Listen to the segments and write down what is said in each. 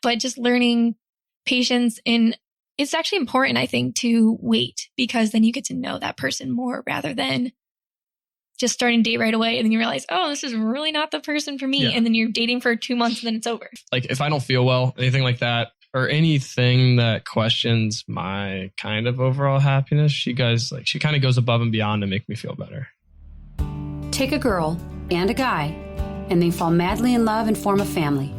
but just learning patience. And it's actually important, I think, to wait, because then you get to know that person more rather than just starting to date right away. And then you realize, oh, this is really not the person for me. Yeah. And then you're dating for 2 months and then it's over. Like if I don't feel well, anything like that, or anything that questions my kind of overall happiness, she kind of goes above and beyond to make me feel better. Take a girl and a guy, and they fall madly in love and form a family.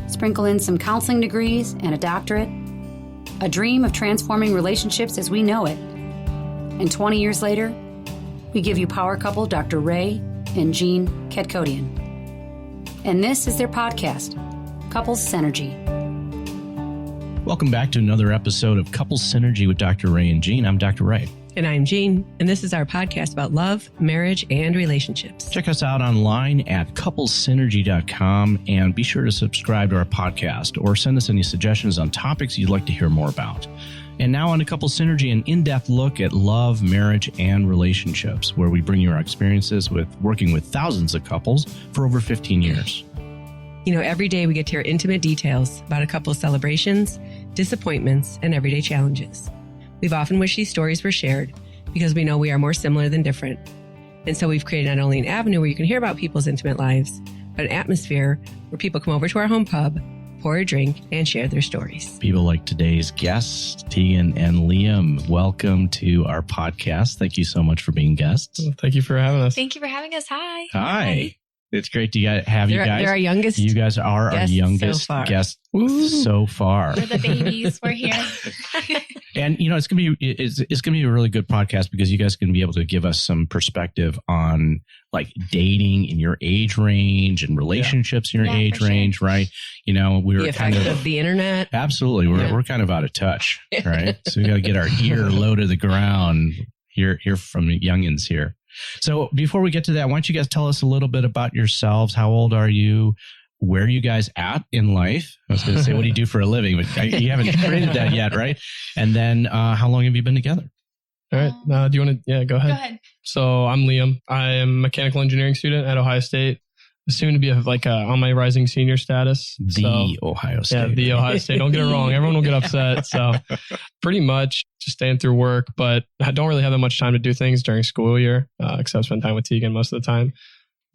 Sprinkle in some counseling degrees and a doctorate, a dream of transforming relationships as we know it. And 20 years later, we give you power couple Dr. Ray and Jean Kedkodian. And this is their podcast, Couples Synergy. Welcome back to another episode of Couples Synergy with Dr. Ray and Jean. I'm Dr. Ray. And I'm Jean, and this is our podcast about love, marriage, and relationships. Check us out online at couplessynergy.com and be sure to subscribe to our podcast or send us any suggestions on topics you'd like to hear more about. And now on to Couples Synergy, an in-depth look at love, marriage, and relationships, where we bring you our experiences with working with thousands of couples for over 15 years. You know, every day we get to hear intimate details about a couple's celebrations, disappointments, and everyday challenges. We've often wished these stories were shared because we know we are more similar than different. And so we've created not only an avenue where you can hear about people's intimate lives, but an atmosphere where people come over to our home pub, pour a drink, and share their stories. People like today's guests, Tegan and Liam, welcome to our podcast. Thank you so much for being guests. Well, thank you for having us. Thank you for having us. Hi. Hi. It's great to have you guys. They're our youngest. You guys are our youngest guests so far. We're the babies. We're here. And you know, it's gonna be a really good podcast because you guys can be able to give us some perspective on like dating in your age range and relationships in your age range, right? You know, we were kind of the internet. Absolutely, we're kind of out of touch, right? So we got to get our ear low to the ground. Hear from the youngins here. So before we get to that, why don't you guys tell us a little bit about yourselves? How old are you? Where are you guys at in life? I was going to say, what do you do for a living? But you haven't created that yet, right? And then how long have you been together? All right. Do you want to? Yeah, go ahead. Go ahead. So I'm Liam. I am a mechanical engineering student at Ohio State. Soon to be on my rising senior status. Ohio State. Yeah, the Ohio State. Don't get it wrong. Everyone will get upset. So pretty much just staying through work, but I don't really have that much time to do things during school year, except spend time with Tegan most of the time.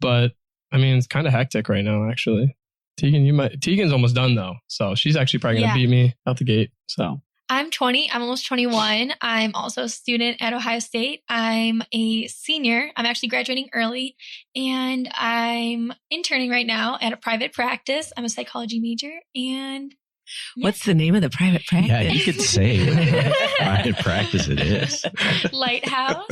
But I mean, it's kind of hectic right now, actually. Tegan's almost done though. So she's actually probably going to beat me out the gate. So I'm 20. I'm almost 21. I'm also a student at Ohio State. I'm a senior. I'm actually graduating early, and I'm interning right now at a private practice. I'm a psychology major. And what's the name of the private practice? Yeah, you could say what private practice it is. Lighthouse.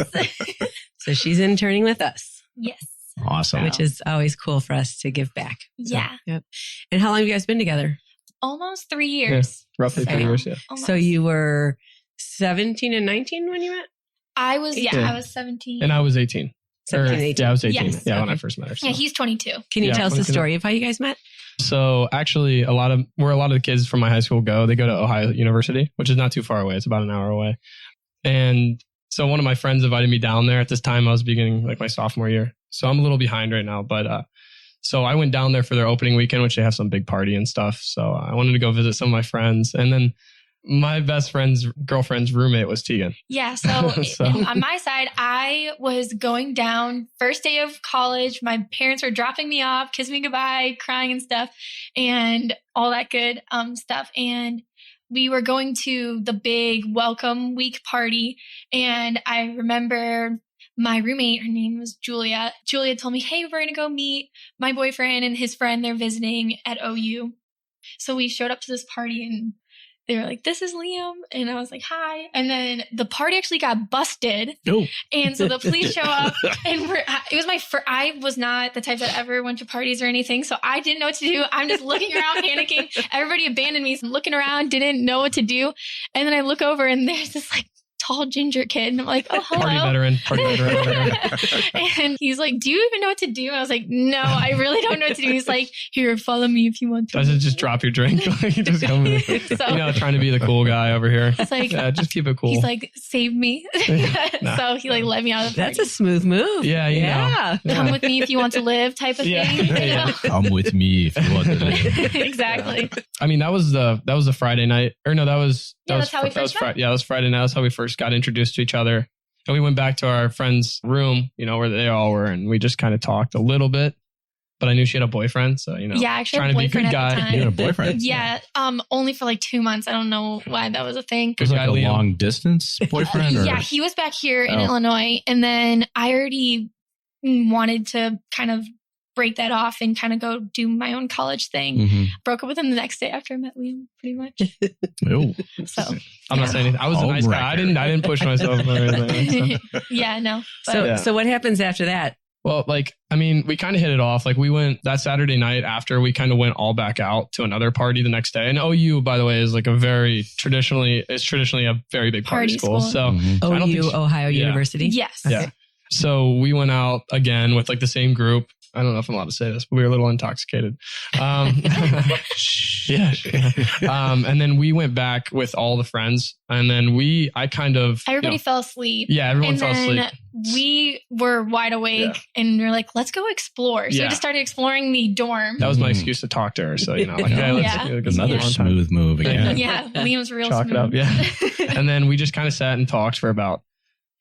So she's interning with us. Yes. Awesome. Which is always cool for us to give back. Yeah. Yep. And how long have you guys been together? Almost 3 years. Yeah, roughly 3 years, yeah. Almost. So you were 17 and 19 when you met? I was 17. And I was 18. 17, 18. Yeah, I was 18. Yes. Yeah, when I first met her. So. Yeah, he's 22. Can you tell us the story of how you guys met? So actually, a lot of the kids from my high school they go to Ohio University, which is not too far away. It's about an hour away. And so one of my friends invited me down there. At this time, I was beginning like my sophomore year. So I'm a little behind right now, but so I went down there for their opening weekend, which they have some big party and stuff. So I wanted to go visit some of my friends. And then my best friend's girlfriend's roommate was Tegan. Yeah. So on my side, I was going down first day of college. My parents were dropping me off, kissing me goodbye, crying and stuff, and all that good stuff. And we were going to the big welcome week party. And I remember my roommate, her name was Julia. Julia told me, hey, we're going to go meet my boyfriend and his friend. They're visiting at OU. So we showed up to this party and they were like, this is Liam. And I was like, hi. And then the party actually got busted. Oh. And so the police show up and it was I was not the type that ever went to parties or anything. So I didn't know what to do. I'm just looking around, panicking. Everybody abandoned me. So I'm looking around, didn't know what to do. And then I look over and there's this like tall ginger kid. And I'm like, oh, hello. Party veteran. And he's like, do you even know what to do? And I was like, no, I really don't know what to do. He's like, here, follow me if you want to. Doesn't just drop your drink. Just come So, trying to be the cool guy over here. it's like, Yeah, just keep it cool. he's like, save me. Nah. So he like let me out of the That's party. a smooth move. Yeah, you know. Yeah. Come with me if you want to live type of Yeah. thing. You Yeah. know? Come with me if you want to live. Exactly. I mean, that was the Friday night, or no, that was that's how we first met. Yeah, that was Friday night. That's how we first got introduced to each other, and we went back to our friend's room, where they all were, and we just kind of talked a little bit. But I knew she had a boyfriend, so Yeah, I actually trying had a to be a boyfriend good at the guy. time. You had a boyfriend? Yeah, only for like 2 months. I don't know why that was a thing. It was like a Liam. long distance boyfriend? Or? Yeah, he was back here in Oh. Illinois, and then I already wanted to kind of break that off and kind of go do my own college thing. Mhm. Broke up with him the next day after I met Liam, pretty much. Oh. So I'm not saying anything. I was a Home nice guy. I didn't push myself or anything. So. yeah, no. But So, Yeah. so what happens after that? Well, we kind of hit it off. Like we went that Saturday night after we kind of went all back out to another party the next day. And OU, by the way, is like traditionally a very big party Party school. school. So Mhm. I don't think OU, Ohio Yeah. University? yes. Yeah. So we went out again with like the same group. I don't know if I'm allowed to say this, but we were a little intoxicated. Yeah. And then we went back with all the friends, and then Everybody fell asleep. Yeah, everyone And fell then asleep. we were wide awake and we are like, let's go explore. So Yeah. we just started exploring the dorm. That was my Mhm. excuse to talk to her. So, let's Yeah. get some Another alone time. smooth move again. Yeah, Liam's real Chalk it smooth. up, yeah. And then we just kind of sat and talked for about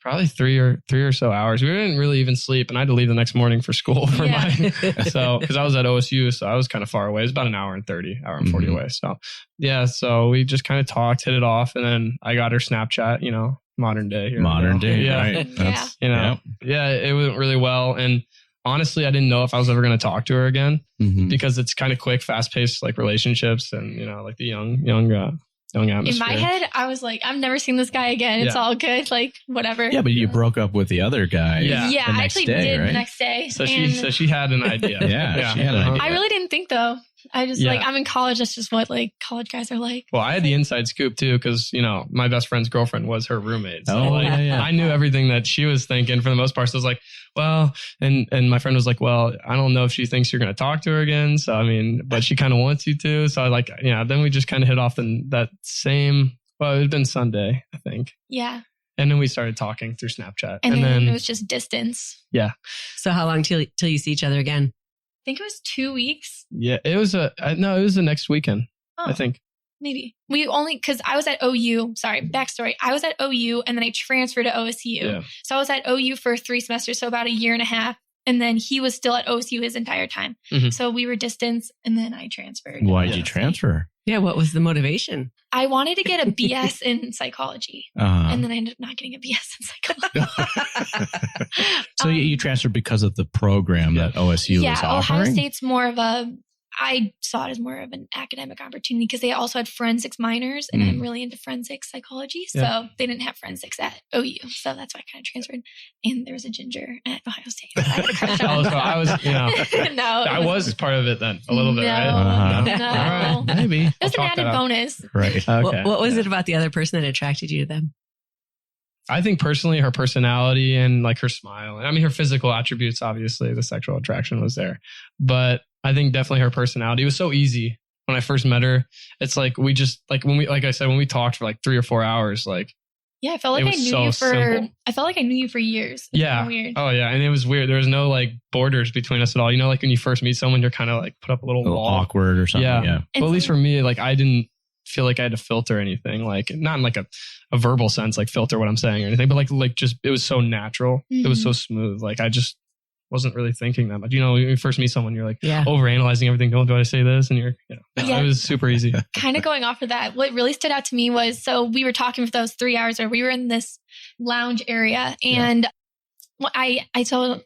probably three or so hours. We didn't really even sleep, and I had to leave the next morning for school for Yeah. because I was at OSU, so I was kind of far away. It was about an hour and 40 Mhm. away. So yeah, so we just kind of talked, hit it off, and then I got her Snapchat, modern day. Here. Modern day, yeah. right? That's, Yeah, it went really well. And honestly, I didn't know if I was ever going to talk to her again Mhm. because it's kind of quick, fast paced, like relationships and, like the young atmosphere. In my head, I was like, I've never seen this guy again. It's Yeah. all good. Like, whatever. Yeah, but you broke up with the other guy. Yeah. Yeah, the I next actually day, did right? the next day. So And she had an idea. Yeah, she had an idea. I really didn't think though. I just Yeah. I'm in college. That's just what like college guys are like. Well, I had the inside scoop too, because my best friend's girlfriend was her roommate. So, Oh, yeah. I knew everything that she was thinking for the most part. So I was like, well, and my friend was like, well, I don't know if she thinks you're going to talk to her again. So I mean, but she kind of wants you to. So then we just kind of hit off in that same. Well, it had been Sunday, I think, Yeah. and then we started talking through Snapchat, And then it was just distance. So how long till you see each other again? I think it was 2 weeks. yeah, it was it was the next weekend, Oh, I think. maybe. Because I was at OU. Sorry, backstory. I was at OU and then I transferred to OSU. Yeah. So I was at OU for 3 semesters, so about a year and a half. And then he was still at OSU his entire time. Mhm. So we were distance and then I transferred. Why'd you transfer? Yeah, what was the motivation? I wanted to get a BS in psychology. And then I ended up not getting a BS in psychology. So you transferred because of the program that OSU was offering? Ohio State's more of I saw it as more of an academic opportunity because they also had forensics minors and I'm really into forensic psychology. So Yeah. they didn't have forensics at OU. So that's why I kind of transferred. And there was a ginger at Ohio State. I had a crush on So I was, no. I was part of it then a little bit, No. right? Uh-huh. No. All right, Maybe. It was an I'll chalk added that up. bonus. Right. Okay. What was it about the other person that attracted you to them? I think personally her personality and like her smile. I mean, her physical attributes, obviously the sexual attraction was there, but I think definitely her personality. It was so easy when I first met her. It's like we just like when we talked for like 3 or 4 hours, like Yeah, I felt like It I was knew so you for. simple. I felt like I knew you for years. It's yeah. kinda weird. Oh yeah. And it was weird. There was no like borders between us at all. Like when you first meet someone, you're kind of like put up a little A little wall. awkward or something. Yeah. Yeah. But at least for me, like I didn't feel like I had to filter anything, like not in like a verbal sense, like filter what I'm saying or anything, but like just it was so natural. It was so smooth. Like I just wasn't really thinking that much. When you first meet someone, you're like Yeah. overanalyzing everything. Do I say this? And you're, Yeah. It was super easy. Kind of going off of that, what really stood out to me was, so we were talking for those 3 hours, or we were in this lounge area, and I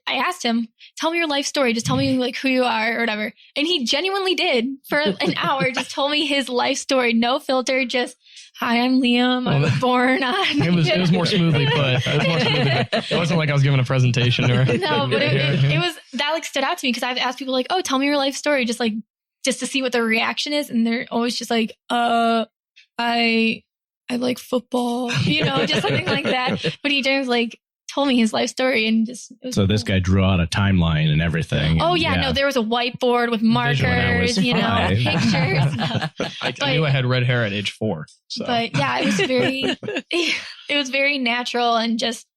asked him, tell me your life story. Just tell me like who you are or whatever. And he genuinely did for an hour. Just told me his life story, no filter. Just, hi, I'm Liam. I was born on. It was more smoothly put. It wasn't like I was giving a presentation or No, but it was that like stood out to me because I've asked people like, oh, tell me your life story, just to see what their reaction is, and they're always just like, I like football, just something like that. But he just like told me his life story and just. So this guy drew out a timeline and everything. Oh yeah, no, there was a whiteword with markers, pictures. I knew I had red hair at age 4. So. But yeah, it was very natural and just,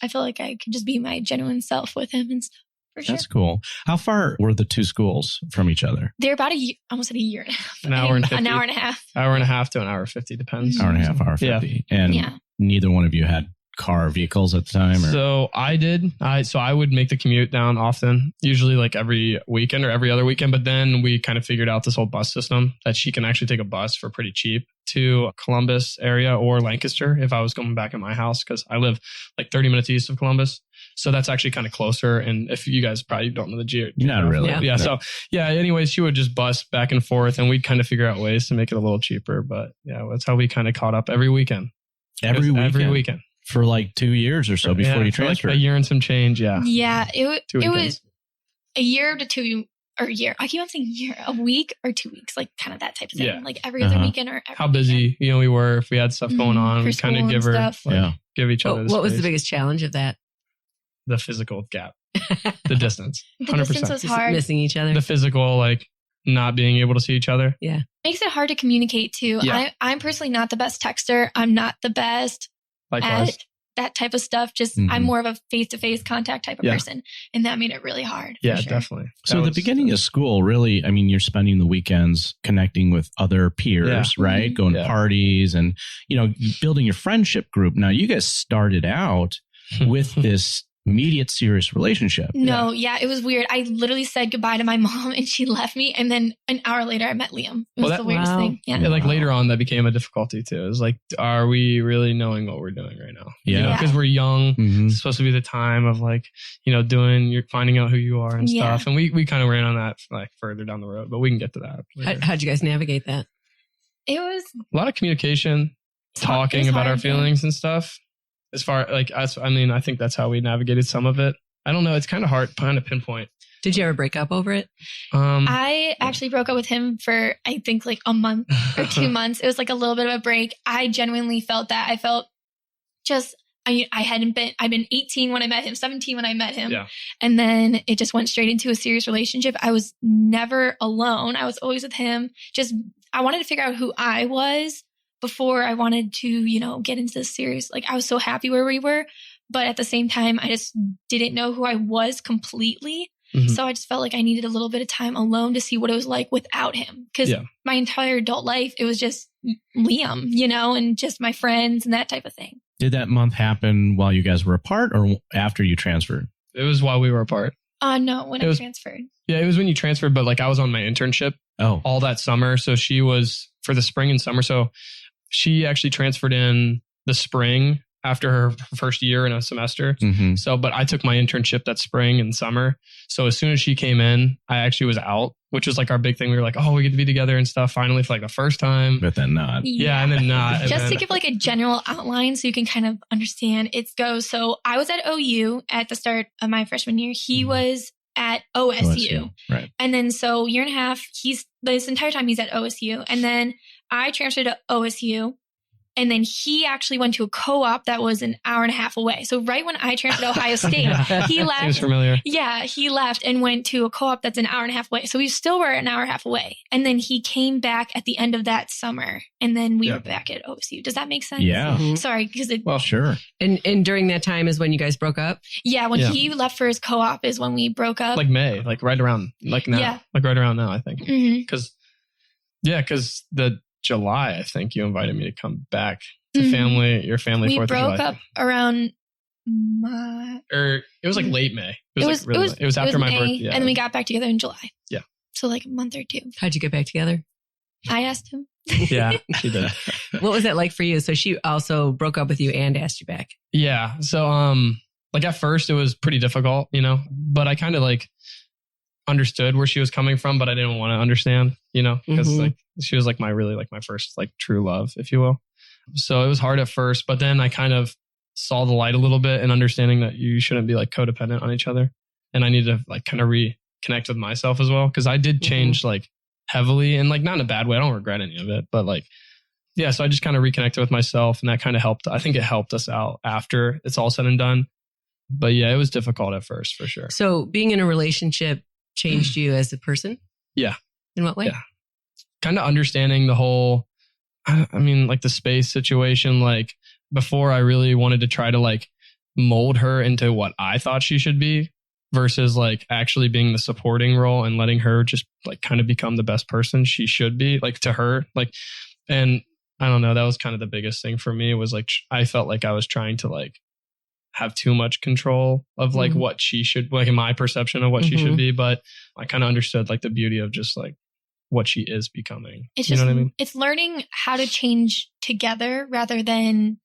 I feel like I could just be my genuine self with him and stuff. For sure. That's cool. How far were the two schools from each other? They're about almost a year and a half. An hour and 50. An hour and a half. Hour and a half to an hour 50, depends. Hour and a half, hour 50. Yeah. And neither one of you had car vehicles at the time? Or? So I did. I would make the commute down often, usually like every weekend or every other weekend. But then we kind of figured out this whole bus system that she can actually take a bus for pretty cheap to Columbus area or Lancaster if I was going back at my house, because I live like 30 minutes east of Columbus. So that's actually kind of closer. And if you guys probably don't know the not really. Yeah. So yeah, anyways, she would just bus back and forth and we'd kind of figure out ways to make it a little cheaper. But yeah, that's how we kind of caught up every weekend. Every weekend. For like 2 years or so before you transferred. Like a year and some change. Yeah. Yeah. It was a year to 2 or a year. I keep on saying year, a week or 2 weeks, like kind of that type of thing. Yeah. Like every other weekend or every how busy, we were, if we had stuff going on, we kind of give her, give each other. What was the biggest challenge of that? The physical gap, the distance. The 100%. Distance was hard. Missing each other. The physical, like not being able to see each other. Yeah. Makes it hard to communicate too. Yeah. I'm personally not the best texter. I'm not the best at that type of stuff. Just I'm more of a face-to-face contact type of person. And that made it really hard. Yeah, definitely. So the beginning of school, really, I mean, you're spending the weekends connecting with other peers, right? Going to parties and, building your friendship group. Now, you guys started out with this immediate serious relationship. No, it was weird. I literally said goodbye to my mom and she left me. And then an hour later I met Liam. It was the weirdest thing. Yeah. Like later on that became a difficulty too. It was like, are we really knowing what we're doing right now? Yeah. Because we're young. It's supposed to be the time of like, you're finding out who you are and stuff. And we kind of ran on that like further down the road, but we can get to that later. How'd you guys navigate that? It was a lot of communication, talking about our feelings and stuff. As far like us, I think that's how we navigated some of it. I don't know. It's kind of hard to pinpoint. Did you ever break up over it? I actually broke up with him for, I think, like a month or 2 months. It was like a little bit of a break. I genuinely felt that. I felt just, I've been 18 when I met him, 17 when I met him. Yeah. And then it just went straight into a serious relationship. I was never alone. I was always with him. I wanted to figure out who I was before I wanted to, get into this serious. Like I was so happy where we were, but at the same time, I just didn't know who I was completely. So I just felt like I needed a little bit of time alone to see what it was like without him. Because my entire adult life, it was just Liam, and just my friends and that type of thing. Did that month happen while you guys were apart or after you transferred? It was while we were apart. No, when I transferred. Yeah, it was when you transferred, but like I was on my internship all that summer. So she was for the spring and summer. So she actually transferred in the spring after her first year in a semester. So, but I took my internship that spring and summer. So as soon as she came in, I actually was out, which was like our big thing. We were like, we get to be together and stuff finally for like the first time. But then not. Yeah, and then not. To give like a general outline so you can kind of understand it goes. So I was at OU at the start of my freshman year. He was at OSU. Right. And then so year and a half, this entire time he's at OSU. And then I transferred to OSU. And then he actually went to a co-op that was an hour and a half away. So right when I transferred to Ohio State, he left. Seems familiar. Yeah, he left and went to a co-op that's an hour and a half away. So we still were an hour and a half away. And then he came back at the end of that summer. And then we were back at OSU. Does that make sense? Yeah. Sorry, because well, sure. And during that time is when you guys broke up? Yeah, when he left for his co-op is when we broke up. Like May, like right around, like now. Yeah. Like right around now, I think. Because the July, I think you invited me to come back to your family. We 4th broke of July. Up around it was like late May. It was after my birthday. Yeah. And then we got back together in July. Yeah. So like a month or 2. How'd you get back together? I asked him. Yeah, she did. What was that like for you? So she also broke up with you and asked you back. Yeah. So like at first it was pretty difficult, but I kind of like understood where she was coming from, but I didn't want to understand, because like she was like my first like true love, if you will. So it was hard at first, but then I kind of saw the light a little bit and understanding that you shouldn't be like codependent on each other. And I need to like kind of reconnect with myself as well. Cause I did change like heavily and like not in a bad way. I don't regret any of it, but like so I just kind of reconnected with myself, and that kind of helped. I think it helped us out after it's all said and done. But yeah, it was difficult at first for sure. So being in a relationship changed you as a person? Yeah. In what way? Yeah. Kind of understanding the whole, I mean, like the space situation. Like before I really wanted to try to like mold her into what I thought she should be versus like actually being the supporting role and letting her just like kind of become the best person she should be, like to her. Like, and I don't know, that was kind of the biggest thing for me was like, I felt like I was trying to like have too much control of like what she should, like in my perception of what she should be. But I kind of understood like the beauty of just like what she is becoming. It's you just, know what I mean? It's learning how to change together rather than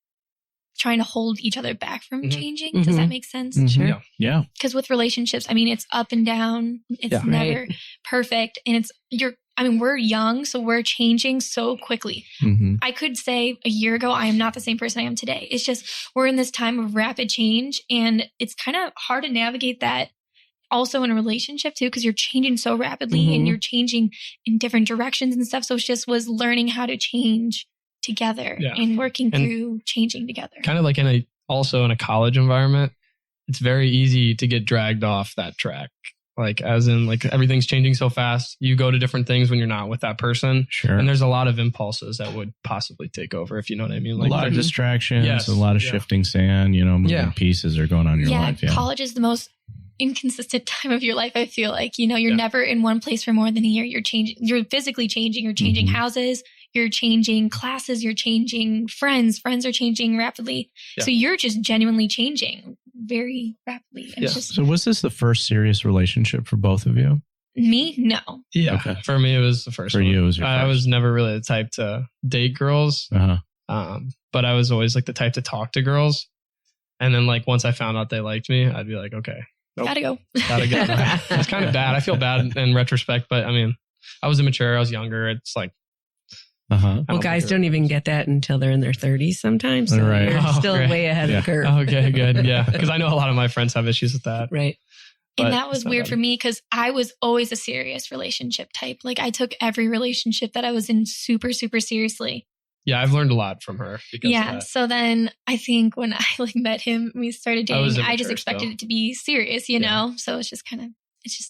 trying to hold each other back from changing. Does that make sense? Sure. Yeah. Because with relationships, I mean, it's up and down. It's never perfect. And we're young, so we're changing so quickly. I could say a year ago, I am not the same person I am today. It's just, we're in this time of rapid change, and it's kind of hard to navigate that also in a relationship too, because you're changing so rapidly and you're changing in different directions and stuff. So it just was learning how to change together and working through changing together. Kind of like also in a college environment, it's very easy to get dragged off that track. Like as in like everything's changing so fast, you go to different things when you're not with that person. Sure. And there's a lot of impulses that would possibly take over, if you know what I mean. Like a lot of distractions, a lot of shifting sand, moving pieces are going on in your life. Yeah. College is the most inconsistent time of your life. I feel like, you're never in one place for more than a year. You're changing, you're physically changing, you're changing houses, you're changing classes, you're changing friends are changing rapidly. So you're just genuinely changing very rapidly. And So was this the first serious relationship for both of you? Me? No. Yeah. Okay. For me, it was the first For one. you, it was your first. I was never really the type to date girls. But I was always like the type to talk to girls. And then like once I found out they liked me, I'd be like, okay. Nope. Gotta go. It's kind of bad. I feel bad in retrospect, but I mean, I was immature. I was younger. It's like, well, guys don't even get that until they're in their 30s sometimes. So Right. you're still way ahead of the curve. Okay, good. Yeah. Because I know a lot of my friends have issues with that. Right. And that was weird for me because I was always a serious relationship type. Like I took every relationship that I was in super, super seriously. Yeah, I've learned a lot from her. Because of that. So then I think when I met him, we started dating, I just expected it to be serious, you know? So it's just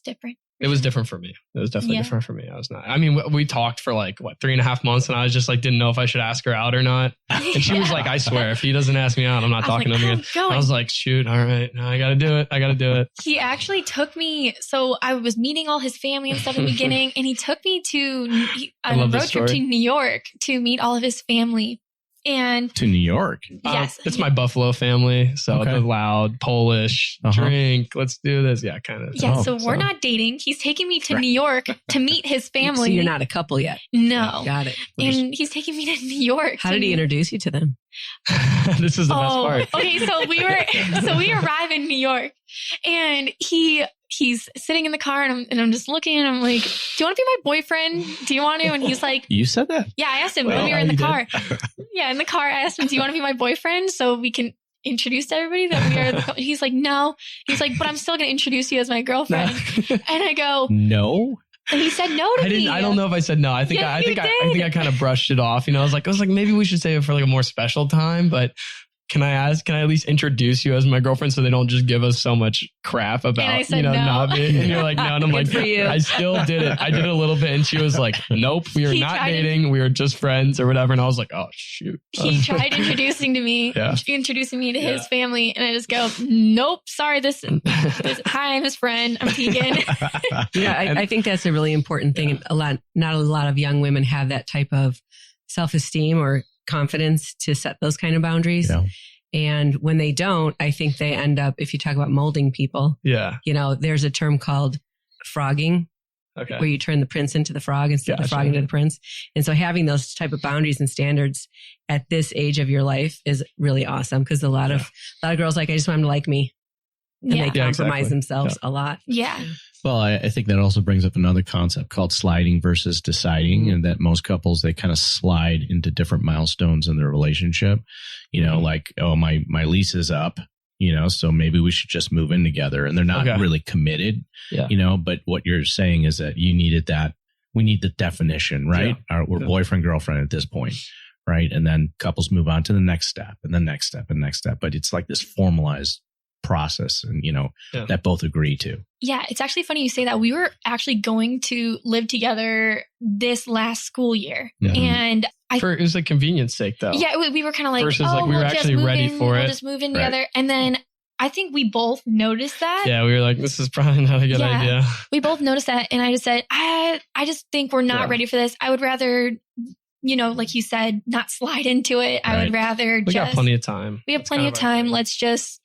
different. It was different for me. It was definitely different for me. I was not. I mean, we talked for like 3.5 months, and I was just like, didn't know if I should ask her out or not. And she was like, I swear, if he doesn't ask me out, I'm not talking to him again. I was like, shoot, all right, no, I got to do it. He actually took me. So I was meeting all his family and stuff in the beginning, and he took me on a road trip to New York to meet all of his family. And to New York. Yes. It's my Buffalo family. So the loud Polish drink. Let's do this. Yeah, kind of. Yeah. So we're not dating. He's taking me to New York to meet his family. So you're not a couple yet. No. Got it. And he's taking me to New York. How did he introduce you to them? This is the best part. Okay. So we arrive in New York, and he's sitting in the car, and I'm just looking, and I'm like, do you want to be my boyfriend? Do you want to? And he's like, you said that? Yeah, I asked him when we were in the car. Yeah, in the car, I asked him, do you want to be my boyfriend so we can introduce to everybody that we are? He's like, no. He's like, but I'm still going to introduce you as my girlfriend. And I go, no. And he said no to me. I don't know if I said no. I think I kind of brushed it off. I was like, maybe we should save it for like a more special time, but can I at least introduce you as my girlfriend so they don't just give us so much crap about, no. not being, and you're like, no, and I'm like, I still did it. I did it a little bit. And she was like, nope, we are not dating. We are just friends or whatever. And I was like, oh, shoot. He tried introducing me to his family. And I just go, nope, sorry. Hi, I'm his friend. I'm Tegan. I think that's a really important thing. Not a lot of young women have that type of self-esteem or confidence to set those kind of boundaries. Yeah. And when they don't, I think they end up, if you talk about molding people, there's a term called frogging, where you turn the prince into the frog instead of the frog into the prince. And so having those type of boundaries and standards at this age of your life is really awesome, because a lot of girls like, I just want him to like me. And they compromise themselves a lot. Yeah. Well, I think that also brings up another concept called sliding versus deciding, and that most couples, they kind of slide into different milestones in their relationship. Like, oh, my lease is up, so maybe we should just move in together. And they're not really committed, but what you're saying is that you needed that. We need the definition, right? We're boyfriend, girlfriend at this point. right? And then couples move on to the next step and the next step and next step. But it's like this formalized process and, that both agree to. Yeah, it's actually funny you say that. We were actually going to live together this last school year. Yeah. And it was a convenience sake though. Yeah, we were kind of like, versus like we were actually ready for it. We'll just move in together. And then I think we both noticed that. Yeah, we were like, this is probably not a good idea. We both noticed that. And I just said, I just think we're not ready for this. I would rather, like you said, not slide into it. I would rather we got plenty of time. We have plenty of time. Let's just,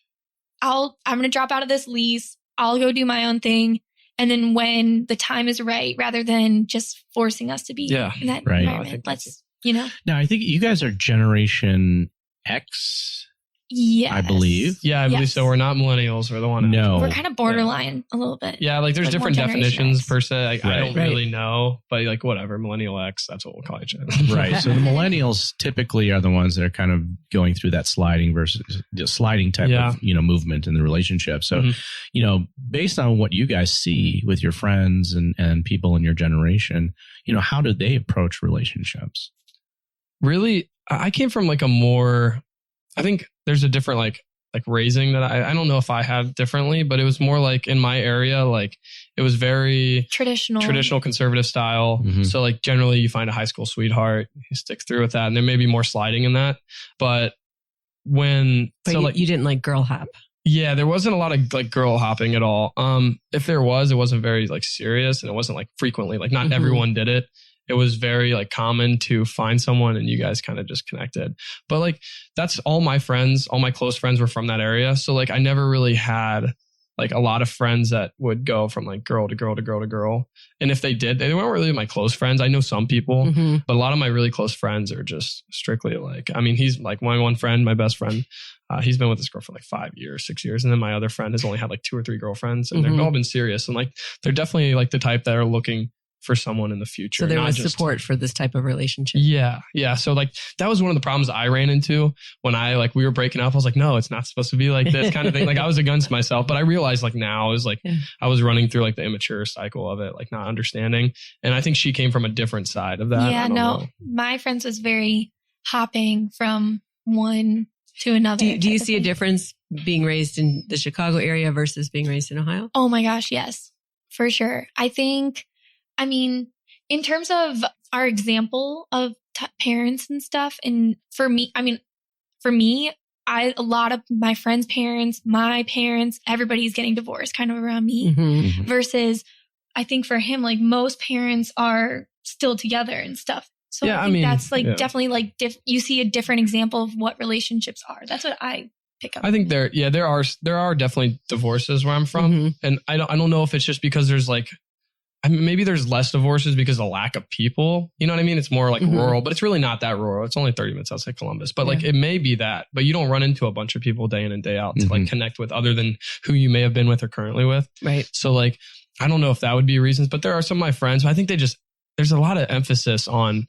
I'm going to drop out of this lease. I'll go do my own thing. And then when the time is right, rather than just forcing us to be in that environment, let's, Now, I think you guys are Generation X. Yes. I believe. Yeah, I believe so. We're not millennials. We're the one. No. We're kind of borderline a little bit. Yeah, like there's different definitions per se. Like, Right. I don't really know, but like whatever, Millennial X, that's what we'll call each other. Right. So the millennials typically are the ones that are kind of going through that sliding type of, movement in the relationship. So, based on what you guys see with your friends and people in your generation, how do they approach relationships? Really, I came from like I think there's a different like raising that I don't know if I had differently, but it was more like in my area, like it was very traditional conservative style. Mm-hmm. So like generally you find a high school sweetheart, you stick through with that, and there may be more sliding in that. But you didn't like girl hop. Yeah, there wasn't a lot of like girl hopping at all. If there was, it wasn't very like serious, and it wasn't like frequently, like not everyone did it. It was very like common to find someone and you guys kind of just connected. But like that's all my close friends were from that area. So like I never really had like a lot of friends that would go from like girl to girl to girl to girl. And if they did, they weren't really my close friends. I know some people, but a lot of my really close friends are just strictly like, I mean, he's like my one friend, my best friend. He's been with this girl for like 5 years, 6 years. And then my other friend has only had like 2 or 3 girlfriends, and they've all been serious. And like, they're definitely like the type that are looking for someone in the future. So there was support for this type of relationship. Yeah. Yeah. So like that was one of the problems I ran into when we were breaking up. I was like, no, it's not supposed to be like this kind of thing. Like I was against myself, but I realized like now I was like, I was running through like the immature cycle of it, like not understanding. And I think she came from a different side of that. Yeah, no, my friends was very hopping from one to another. Do you see a difference being raised in the Chicago area versus being raised in Ohio? Oh my gosh. Yes, for sure. I mean, in terms of our example of parents and stuff, and for me, a lot of my friends' parents, my parents, everybody's getting divorced kind of around me versus I think for him, like most parents are still together and stuff. So I think that's like definitely like you see a different example of what relationships are. That's what I pick up. I think there are definitely divorces where I'm from. And I don't know if it's just because there's like, maybe there's less divorces because of lack of people. You know what I mean? It's more like rural, but it's really not that rural. It's only 30 minutes outside Columbus. But like it may be that, but you don't run into a bunch of people day in and day out to like connect with other than who you may have been with or currently with. Right. So like, I don't know if that would be reasons, but there are some of my friends, I think there's a lot of emphasis on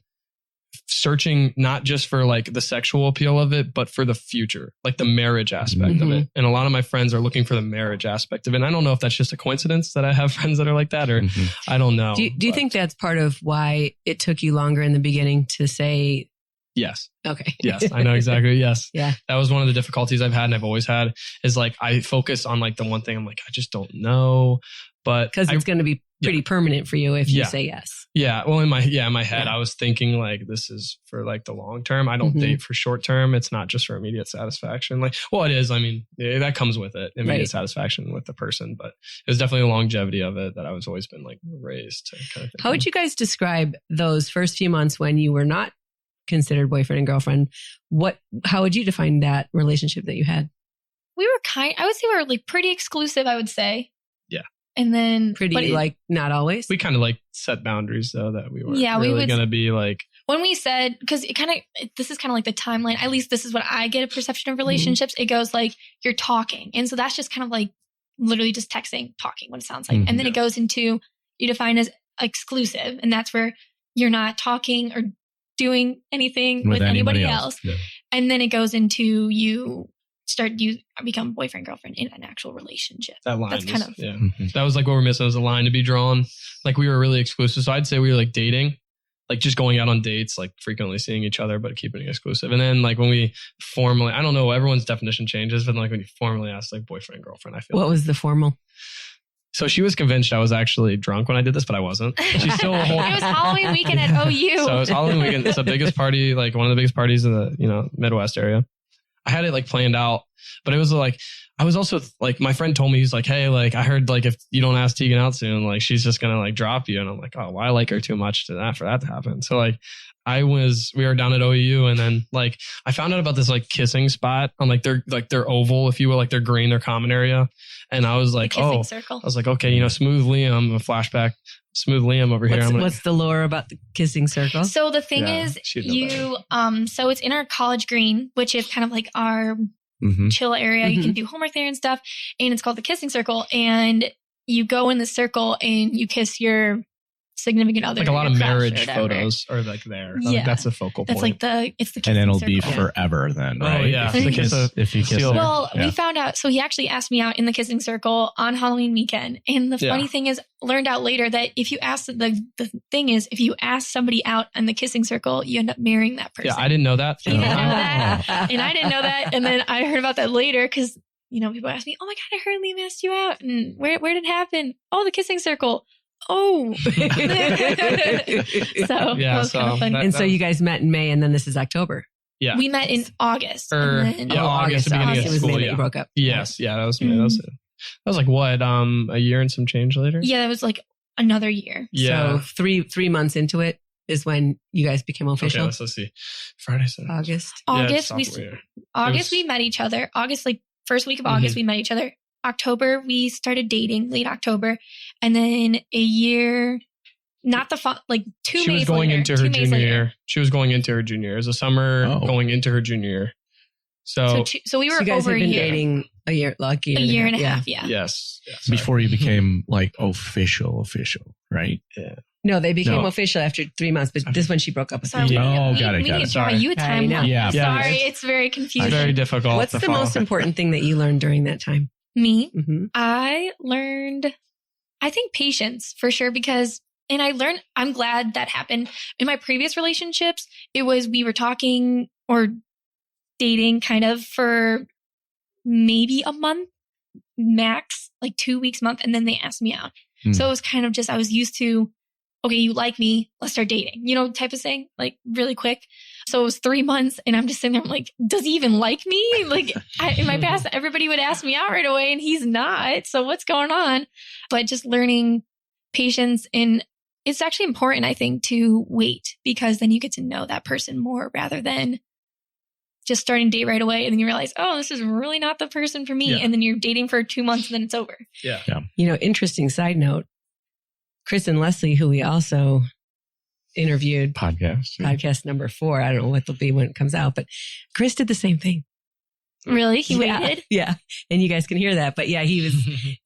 searching not just for like the sexual appeal of it, but for the future, like the marriage aspect of it. And a lot of my friends are looking for the marriage aspect of it. And I don't know if that's just a coincidence that I have friends that are like that, or I don't know. Do you think that's part of why it took you longer in the beginning to say? Yes. Okay. Yes, I know exactly. Yes. Yeah. That was one of the difficulties I've had and I've always had is like, I focus on like the one thing I'm like, I just don't know. But because it's going to be pretty permanent for you if you say yes. Yeah. Well, in my head, I was thinking like, this is for like the long term. I don't date for short term. It's not just for immediate satisfaction. Like, well, it is. I mean, that comes with it, immediate satisfaction with the person, but it was definitely the longevity of it that I was always been like raised to kind of think. How would you guys describe those first few months when you were not considered boyfriend and girlfriend? How would you define that relationship that you had? I would say we were like pretty exclusive, I would say. Yeah. And then like not always. We kind of like set boundaries though that we weren't we really going to be like. When we said, because this is kind of like the timeline, at least this is what I get a perception of relationships. It goes like you're talking. And so that's just kind of like literally just texting, talking, what it sounds like. And then it goes into you define as exclusive. And that's where you're not talking or doing anything with anybody else. Yeah. And then it goes into you become boyfriend, girlfriend in an actual relationship. That line that was like what we're missing, was a line to be drawn. Like we were really exclusive. So I'd say we were like dating, like just going out on dates, like frequently seeing each other, but keeping it exclusive. And then like when we formally, I don't know, everyone's definition changes, but like when you formally ask like boyfriend, girlfriend, I feel What was the formal? So she was convinced I was actually drunk when I did this, but I wasn't. She's still It was Halloween weekend at OU. So it was Halloween weekend. It's the biggest party, like one of the biggest parties in the, Midwest area. I had it like planned out, but it was like, I was also like, my friend told me, he's like, hey, like I heard like if you don't ask Tegan out soon, like she's just going to like drop you. And I'm like, oh, well, I like her too much for that to happen. So like we were down at OU, and then like I found out about this like kissing spot on like their oval, if you will, like their green, their common area. And I was like, circle. I was like, okay, Smooth Liam, a flashback, Smooth Liam over here. What's the lore about the kissing circle? So the thing is, so it's in our college green, which is kind of like our chill area. You can do homework there and stuff. And it's called the kissing circle. And you go in the circle and you kiss your significant other. Like a lot of marriage photos are like there. Yeah. Like that's the focal point. That's like it's the kissing and it'll circle. be forever then, right? Oh, yeah. If you kiss there. Well, we found out. So he actually asked me out in the kissing circle on Halloween weekend. And the funny thing is, learned out later that if you ask the thing is, if you ask somebody out in the kissing circle, you end up marrying that person. Yeah, I didn't know that. He didn't know that, and I didn't know that. And then I heard about that later because people ask me, "Oh my god, I heard Liam asked you out, and where did it happen? Oh, the kissing circle." Oh, so yeah, was kind of fun. So you guys met in May, and then this is October. Yeah, we met in August. August, the beginning of it was school. May that you broke up. Yes, yeah, that was May. That was like what, a year and some change later. Yeah, that was like another year. Yeah, so 3 months into it is when you guys became official. Okay, let's see. Friday, Saturday. August we met each other. August, like first week of August, we met each other. October, we started dating, late October. And then a year, not the like 2 Mays later. She was going into her junior year. She was going into her junior year. It was a summer going into her junior year. So we were you guys over have been a year. dating a year and a half. Yeah. Yes. Before you became like official, right? Yeah. No, they became official after 3 months, but this one she broke up with. Sorry, got it. We need to try you a timeline. Yeah. Sorry, it's very confusing. It's very difficult. What's the most important thing that you learned during that time? Me? I learned, I think, patience for sure, I'm glad that happened. In my previous relationships, it was we were talking or dating kind of for maybe a month, max, like 2 weeks, month, and then they asked me out. So it was kind of just, I was used to, okay, you like me, let's start dating, type of thing, like really quick. So it was 3 months and I'm just sitting there, I'm like, does he even like me? Like in my past, everybody would ask me out right away and he's not. So what's going on? But just learning patience, and it's actually important, I think, to wait, because then you get to know that person more rather than just starting to date right away. And then you realize, oh, this is really not the person for me. Yeah. And then you're dating for 2 months and then it's over. Yeah. Interesting side note, Chris and Leslie, who we also interviewed, podcast number 4. I don't know what it'll be when it comes out, but Chris did the same thing. Really? He waited? Yeah. And you guys can hear that. But yeah, he was,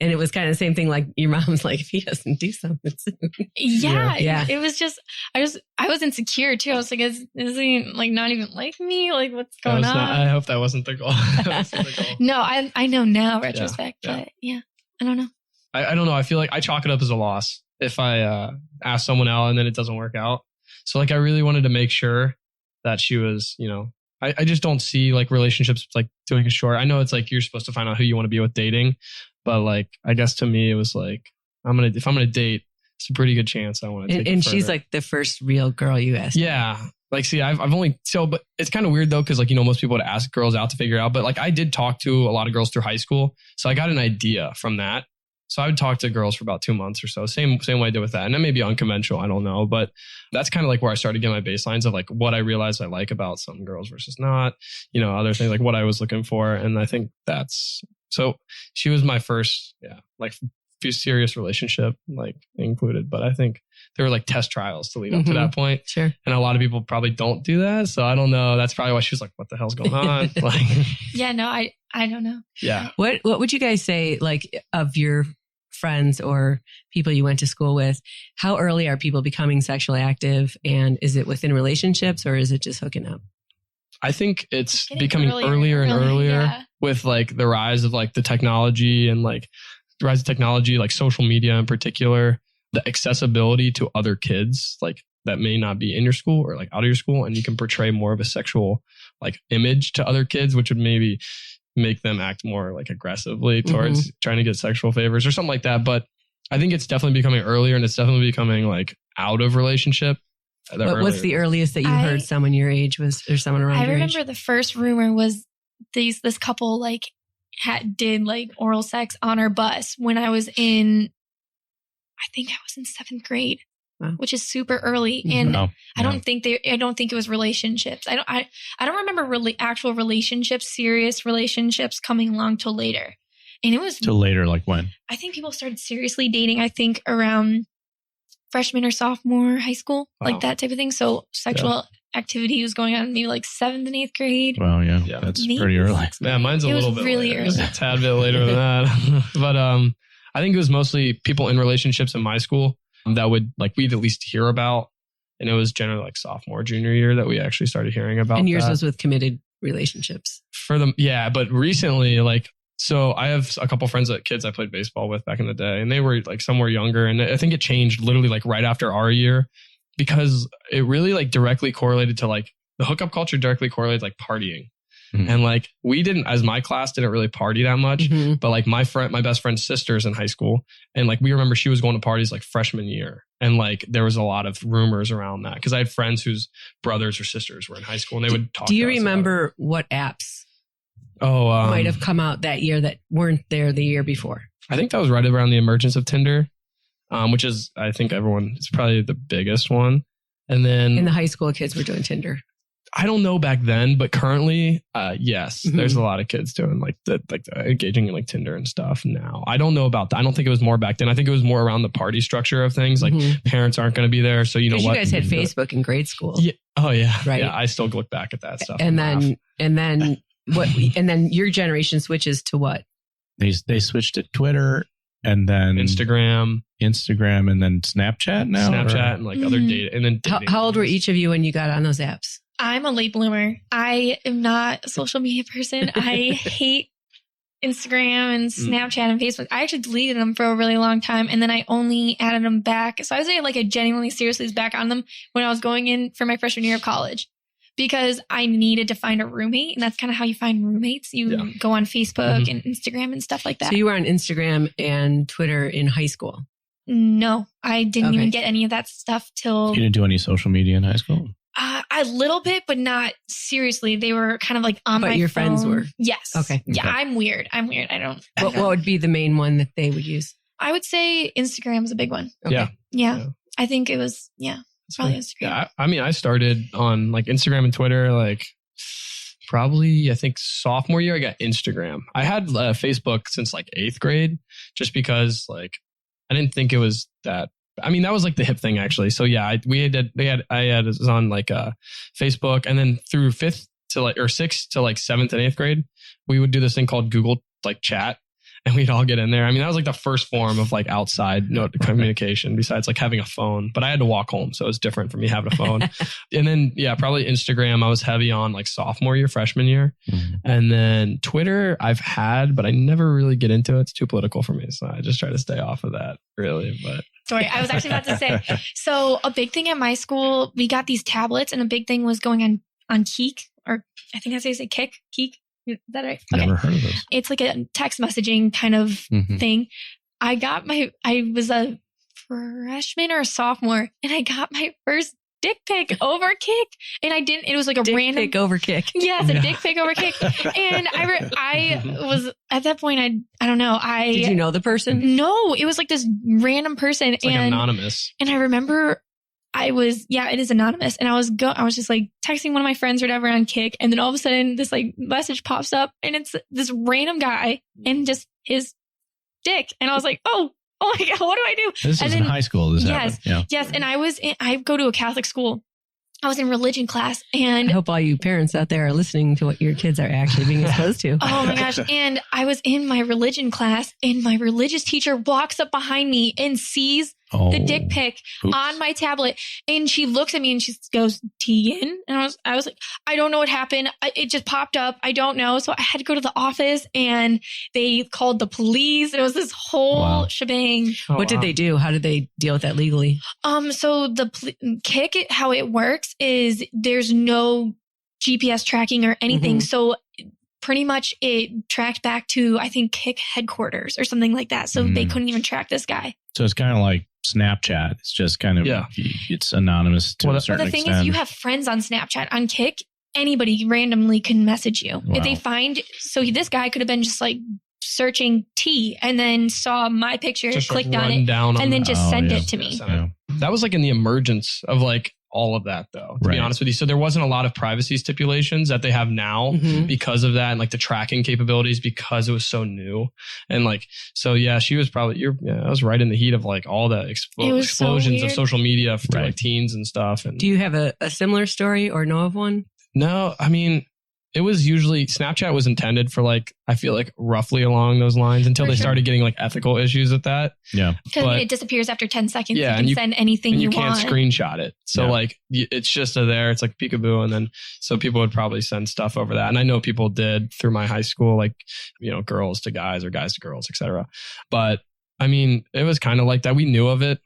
and it was kind of the same thing. Like your mom's like, if he doesn't do something soon. Yeah. It was just, I was insecure too. I was like, is he like not even like me? Like what's going on? I hope that wasn't the goal. No, I know now, retrospect, but I don't know. I don't know. I feel like I chalk it up as a loss if I ask someone out and then it doesn't work out. So like I really wanted to make sure that she was, I just don't see like relationships like doing it short. I know it's like you're supposed to find out who you want to be with dating, but like I guess to me it was like if I'm gonna date, it's a pretty good chance I want to take it. And she's like the first real girl you asked. Yeah. Like, see, I've only, but it's kind of weird though, because like, most people would ask girls out to figure out, but like I did talk to a lot of girls through high school. So I got an idea from that. So I would talk to girls for about 2 months or so. Same way I did with that. And that may be unconventional. I don't know. But that's kind of like where I started getting my baselines of like what I realized I like about some girls versus not, other things, like what I was looking for. And I think so she was my first, like few serious relationship, like included. But I think there were like test trials to lead up to that point. Sure. And a lot of people probably don't do that. So I don't know. That's probably why she was like, what the hell's going on? Like, yeah, no, I don't know. Yeah. What would you guys say, like, of your friends or people you went to school with, how early are people becoming sexually active? And is it within relationships or is it just hooking up? I think it's becoming earlier and earlier with like the rise of like the technology and like the rise of technology, like social media in particular, the accessibility to other kids, like that may not be in your school or like out of your school, and you can portray more of a sexual like image to other kids, which would maybe make them act more like aggressively towards trying to get sexual favors or something like that. But I think it's definitely becoming earlier, and it's definitely becoming like out of relationship. What's the earliest that you heard someone your age was, or someone around your age? I remember the first rumor was this couple like did like oral sex on our bus when I was in 7th grade, which is super early. And I don't think it was relationships. I don't remember really actual relationships, serious relationships coming along till later. And it was till later, like when? I think people started seriously dating, I think around freshman or sophomore high school, like that type of thing. So sexual activity was going on maybe like 7th and 8th grade. Well, yeah. That's pretty early. Yeah, mine's a little bit really later. early. A tad bit later than that. But I think it was mostly people in relationships in my school that would like we'd at least hear about. And it was generally like sophomore, junior year that we actually started hearing about. And yours was with committed relationships. For them, yeah. But recently, like, so I have a couple friends that kids I played baseball with back in the day, and they were like somewhere younger. And I think it changed literally like right after our year, because it really like directly correlated to like the hookup culture directly correlated like partying. And like we didn't, as my class didn't really party that much, but like my best friend's sister's in high school. And like we remember she was going to parties like freshman year. And like there was a lot of rumors around that because I had friends whose brothers or sisters were in high school and they would talk. Do you remember what apps might have come out that year that weren't there the year before? I think that was right around the emergence of Tinder, which is, I think it's probably the biggest one. And then in the high school, kids were doing Tinder. I don't know back then, but currently, yes, there's a lot of kids doing engaging in like Tinder and stuff now. I don't know about that. I don't think it was more back then. I think it was more around the party structure of things. Like parents aren't going to be there. So you know what? You guys had Facebook in grade school. Yeah. Oh yeah. Right. Yeah. I still look back at that stuff. And then your generation switches to what? They switched to Twitter and then Instagram, and then Snapchat now. Snapchat and like other data. And then how old were each of you when you got on those apps? I'm a late bloomer. I am not a social media person. I hate Instagram and Snapchat and Facebook. I actually deleted them for a really long time, and then I only added them back. So I was like I genuinely seriously was back on them when I was going in for my freshman year of college, because I needed to find a roommate, and that's kind of how you find roommates. You go on Facebook and Instagram and stuff like that. So you were on Instagram and Twitter in high school? No, I didn't even get any of that stuff till... You didn't do any social media in high school? A little bit, but not seriously. They were kind of like on my phone. But your friends were? Yes. Okay. Yeah, I'm weird. I don't... What would be the main one that they would use? I would say Instagram is a big one. Okay. Yeah. I think it was, it's probably Instagram. Yeah, I mean, I started on like Instagram and Twitter, like probably, I think sophomore year, I got Instagram. I had Facebook since like 8th grade, just because like, I didn't think it was that. I mean, that was like the hip thing actually. So yeah, I was on like Facebook, and then through 6th to like 7th and 8th grade, we would do this thing called Google like chat, and we'd all get in there. I mean, that was like the first form of like outside communication besides like having a phone, but I had to walk home. So it was different for me having a phone. And then, probably Instagram, I was heavy on like sophomore year, freshman year. And then Twitter I've had, but I never really get into it. It's too political for me. So I just try to stay off of that really, but... Sorry, I was actually about to say, so a big thing at my school, we got these tablets, and a big thing was going on Keek, or I think that's how you say Keek. Is that right? Okay. Never heard of this. It's like a text messaging kind of thing. I was a freshman or a sophomore, and I got my first dick pic over Kik, and it was like a random dick pic over Kik. Yes, a dick pic over Kik. And I was at that point, I don't know. Did you know the person? No, it was like this random person. It's like anonymous. And I remember it is anonymous. And I was just like texting one of my friends or whatever on Kik. And then all of a sudden this like message pops up, and it's this random guy and just his dick. And I was like, oh my God, what do I do? This is in high school. Yes. And I go to a Catholic school. I was in religion class, and I hope all you parents out there are listening to what your kids are actually being exposed to. Oh my gosh. And I was in my religion class, and my religious teacher walks up behind me and sees the dick pic on my tablet. And she looks at me and she goes, Tegan. And I was like, I don't know what happened. It just popped up. I don't know. So I had to go to the office and they called the police. It was this whole shebang. What did they do? How did they deal with that legally? So the Kik, how it works is there's no GPS tracking or anything. So pretty much it tracked back to, I think, Kik headquarters or something like that. So they couldn't even track this guy. So it's kind of like Snapchat. It's just kind of, it's anonymous to a certain extent. But the thing is, you have friends on Snapchat. On Kik, anybody randomly can message you. If they find, so this guy could have been just like searching T and then saw my picture, just clicked on it, and then just send it to me. That was like in the emergence of like all of that, though, to be honest with you. So there wasn't a lot of privacy stipulations that they have now because of that, and like the tracking capabilities, because it was so new. And like, so yeah, she was probably, I was right in the heat of like all the explosions of social media for like teens and stuff. And do you have a similar story or know of one? No, I mean, it was usually, Snapchat was intended for like, I feel like roughly along those lines until they started getting like ethical issues with that. Yeah. Because it disappears after 10 seconds. Yeah, you can send anything you want. You can't screenshot it. So like, it's just there. It's like peekaboo. And then, so people would probably send stuff over that. And I know people did through my high school, like, you know, girls to guys or guys to girls, etc. But I mean, it was kind of like that. We knew of it.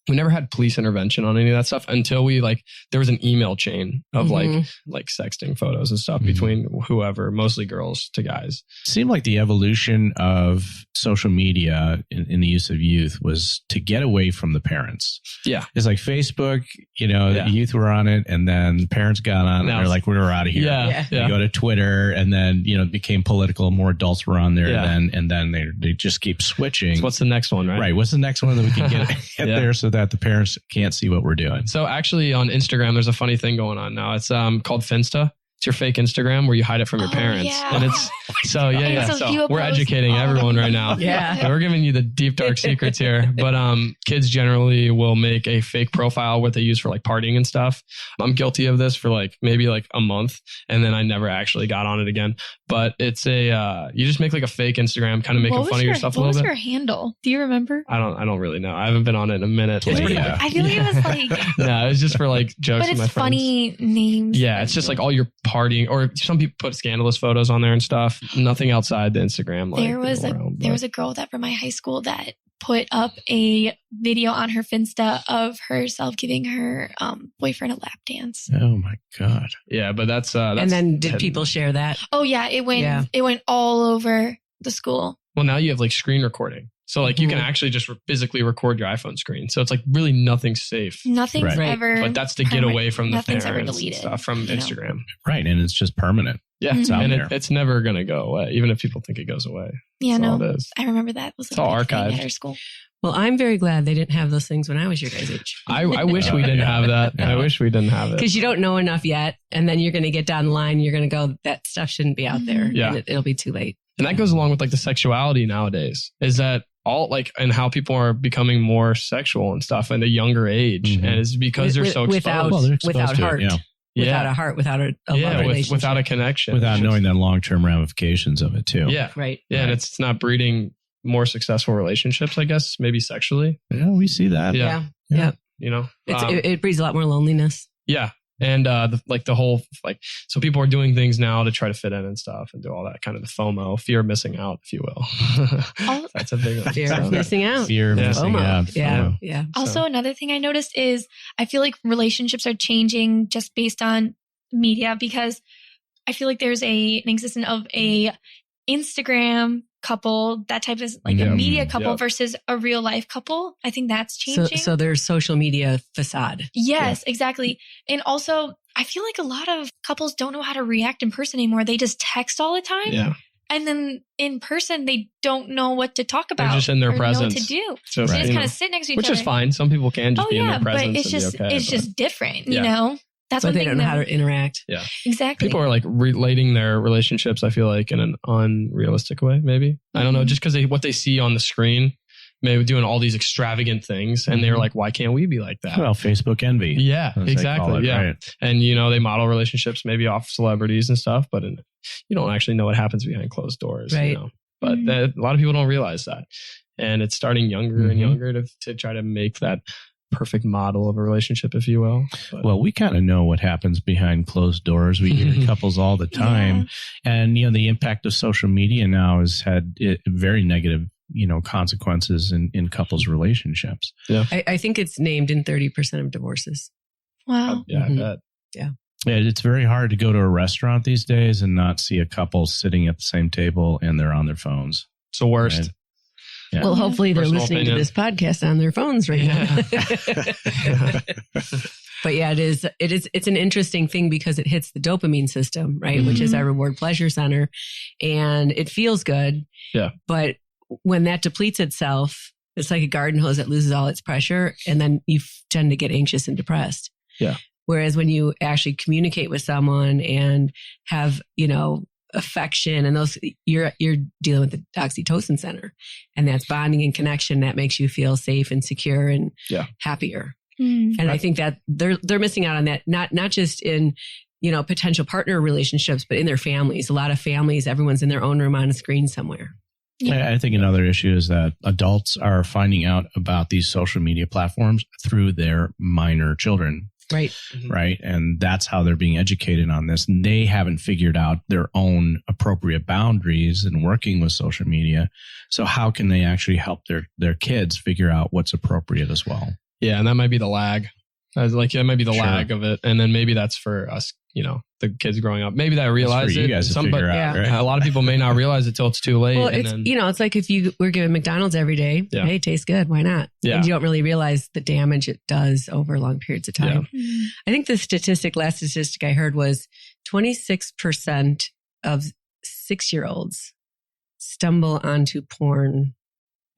We never had police intervention on any of that stuff until we there was an email chain of like sexting photos and stuff between whoever, mostly girls to guys. It seemed like the evolution of social media in the use of youth was to get away from the parents. Yeah. It's like Facebook, the youth were on it, and then the parents got on it, and they're like, we're out of here. Yeah. They go to Twitter, and then, it became political, more adults were on there, and then they just keep switching. So what's the next one, right? Right. What's the next one that we can get there so that the parents can't see what we're doing? So actually on Instagram, there's a funny thing going on now. It's called Finsta. It's your fake Instagram where you hide it from your parents. Yeah. And it's so we're educating everyone right now. Yeah. We're giving you the deep dark secrets here. But kids generally will make a fake profile what they use for like partying and stuff. I'm guilty of this for like maybe like a month, and then I never actually got on it again. But it's you just make like a fake Instagram, kind of making fun of yourself a little bit. What was your handle? Do you remember? I don't really know. I haven't been on it in a minute. I feel like it was like no, it's just for like jokes with my friends. But it's funny names. Yeah, it's just like all your partying, or some people put scandalous photos on there and stuff. Nothing outside the Instagram. There was a girl that from my high school that put up a video on her Finsta of herself giving her boyfriend a lap dance. Oh my God. Yeah, but that's and then did people share that? Oh yeah, it went all over the school. Well, now you have like screen recording. So like you can actually just physically record your iPhone screen. So it's like really nothing's safe. Nothing's ever. But that's to get away from the parents ever and stuff from Instagram. Right. And it's just permanent. Yeah. It's out and there. it's never going to go away, even if people think it goes away. Yeah, that's no. all it is. I remember that was it's all archived at our school. Well, I'm very glad they didn't have those things when I was your guys' age. I wish we didn't have that. I wish we didn't have it. Because you don't know enough yet. And then you're going to get down the line. You're going to go, that stuff shouldn't be out there. Yeah. And it'll be too late. And that goes along with like the sexuality nowadays, is that all like, and how people are becoming more sexual and stuff at a younger age. And it's because they're so exposed. Without heart. Without a heart, without a love relationship. Without a connection. Without knowing the long-term ramifications of it too. Yeah. Right. Yeah. Right. And it's not breeding more successful relationships, I guess, maybe sexually. Yeah, we see that. Yeah. You know, it breeds a lot more loneliness. Yeah. And the whole, so people are doing things now to try to fit in and stuff and do all that kind of the FOMO, fear of missing out, if you will. That's a big one. Fear of missing out. Fear of missing out. Yeah. Also, another thing I noticed is I feel like relationships are changing just based on media, because I feel like there's an existence of a Instagram couple, that type of a media couple versus a real life couple. I think that's changing. So there's social media facade. Yes, exactly. And also, I feel like a lot of couples don't know how to react in person anymore. They just text all the time. Yeah. And then in person, they don't know what to talk about. They're just in their or presence. Know what to do. So, they just kind of sit next to each other. Which is fine. Some people can just be in their presence. But it's just, okay, just different, you know? That's but they don't know how to interact. Yeah, exactly. People are like relating their relationships, I feel like, in an unrealistic way, maybe. I don't know, just because what they see on the screen, maybe doing all these extravagant things, and they're like, why can't we be like that? Well, Facebook envy. Yeah, exactly. Right. And, they model relationships maybe off celebrities and stuff, but you don't actually know what happens behind closed doors. Right. But a lot of people don't realize that. And it's starting younger and younger to try to make that perfect model of a relationship, if you will. But, well, we kind of know what happens behind closed doors. We hear couples all the time. And, the impact of social media now has had very negative, consequences in couples' relationships. Yeah. I think it's named in 30% of divorces. Wow. Yeah, I bet. Yeah. Yeah, it's very hard to go to a restaurant these days and not see a couple sitting at the same table and they're on their phones. It's the worst. Right? Yeah. Well, hopefully they're Personal listening to opinion. this podcast on their phones right now. But yeah, it's an interesting thing because it hits the dopamine system, right? Which is our reward pleasure center. And it feels good. Yeah. But when that depletes itself, it's like a garden hose that loses all its pressure. And then you tend to get anxious and depressed. Yeah. Whereas when you actually communicate with someone and have, affection and those, you're dealing with the oxytocin center, and that's bonding and connection that makes you feel safe and secure and happier. And I think that they're missing out on that, not just in, potential partner relationships, but in their families. A lot of families, everyone's in their own room on a screen somewhere. I think another issue is that adults are finding out about these social media platforms through their minor children. Right. Right. And that's how they're being educated on this. And they haven't figured out their own appropriate boundaries in working with social media. So how can they actually help their kids figure out what's appropriate as well? Yeah. And that might be the lag. That might be the Sure. lag of it. And then maybe that's for us, the kids growing up. Maybe that realize That's for it. you guys to figure out, right? A lot of people may not realize it till it's too late. Well, and it's, then, it's like if you were given McDonald's every day, hey, it tastes good. Why not? Yeah. And you don't really realize the damage it does over long periods of time. Mm. I think the last statistic I heard was 26% of 6-year-olds stumble onto porn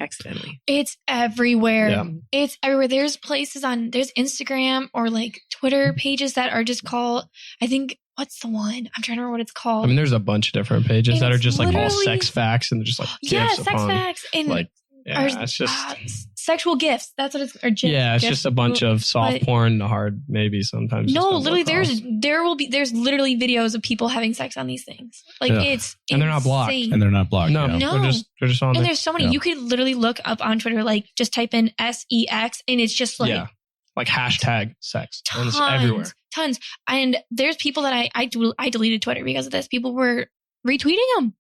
accidentally. It's everywhere. Yeah. It's everywhere. There's Instagram or like Twitter pages that are just called, I think, what's the one? I'm trying to remember what it's called. I mean, there's a bunch of different pages that are It's just like all literally- sex facts and just like yeah, gifs sex upon, facts and like, yeah, or, it's just sexual gifts. That's what it's. Or gifs, yeah, it's gifs. just a bunch of soft But- porn, hard maybe sometimes. No, just literally, stumble across. there's literally videos of people having sex on these things. Like Yeah. it's And they're not blocked. insane. And they're not blocked. No, yeah. No. they're just on And there. there's so many. Yeah. You could literally look up on Twitter, like just type in SEX, and it's just like yeah, like hashtag sex, and it's everywhere. tons. And there's people that I deleted Twitter because of this. People were retweeting them,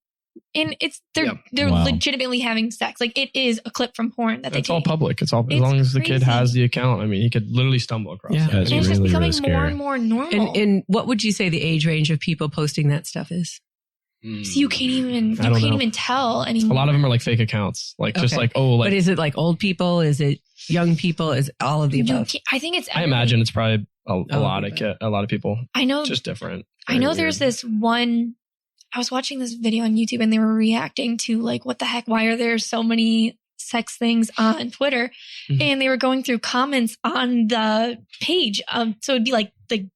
and they're Wow. legitimately having sex. Like it is a clip from porn that It's they all take. public. It's all as It's long as the kid crazy. has the account. I mean, he could literally stumble across. Yeah. that. That's And it's just really, becoming really more scary. and more normal. And what would you say the age range of people posting that stuff is? so you can't even I don't know. even tell anymore. A lot of them are like fake accounts, like just Okay. like like But is it like old people? Is it young people? Is it all of the You above? can't- I think it's. I everything. imagine it's probably a lot okay. of a lot of people, I know. just different. I know Very there's weird. this one. I was watching this video on YouTube and they were reacting to like, what the heck? Why are there so many sex things on Twitter? Mhm. And they were going through comments on the page. So it'd be like the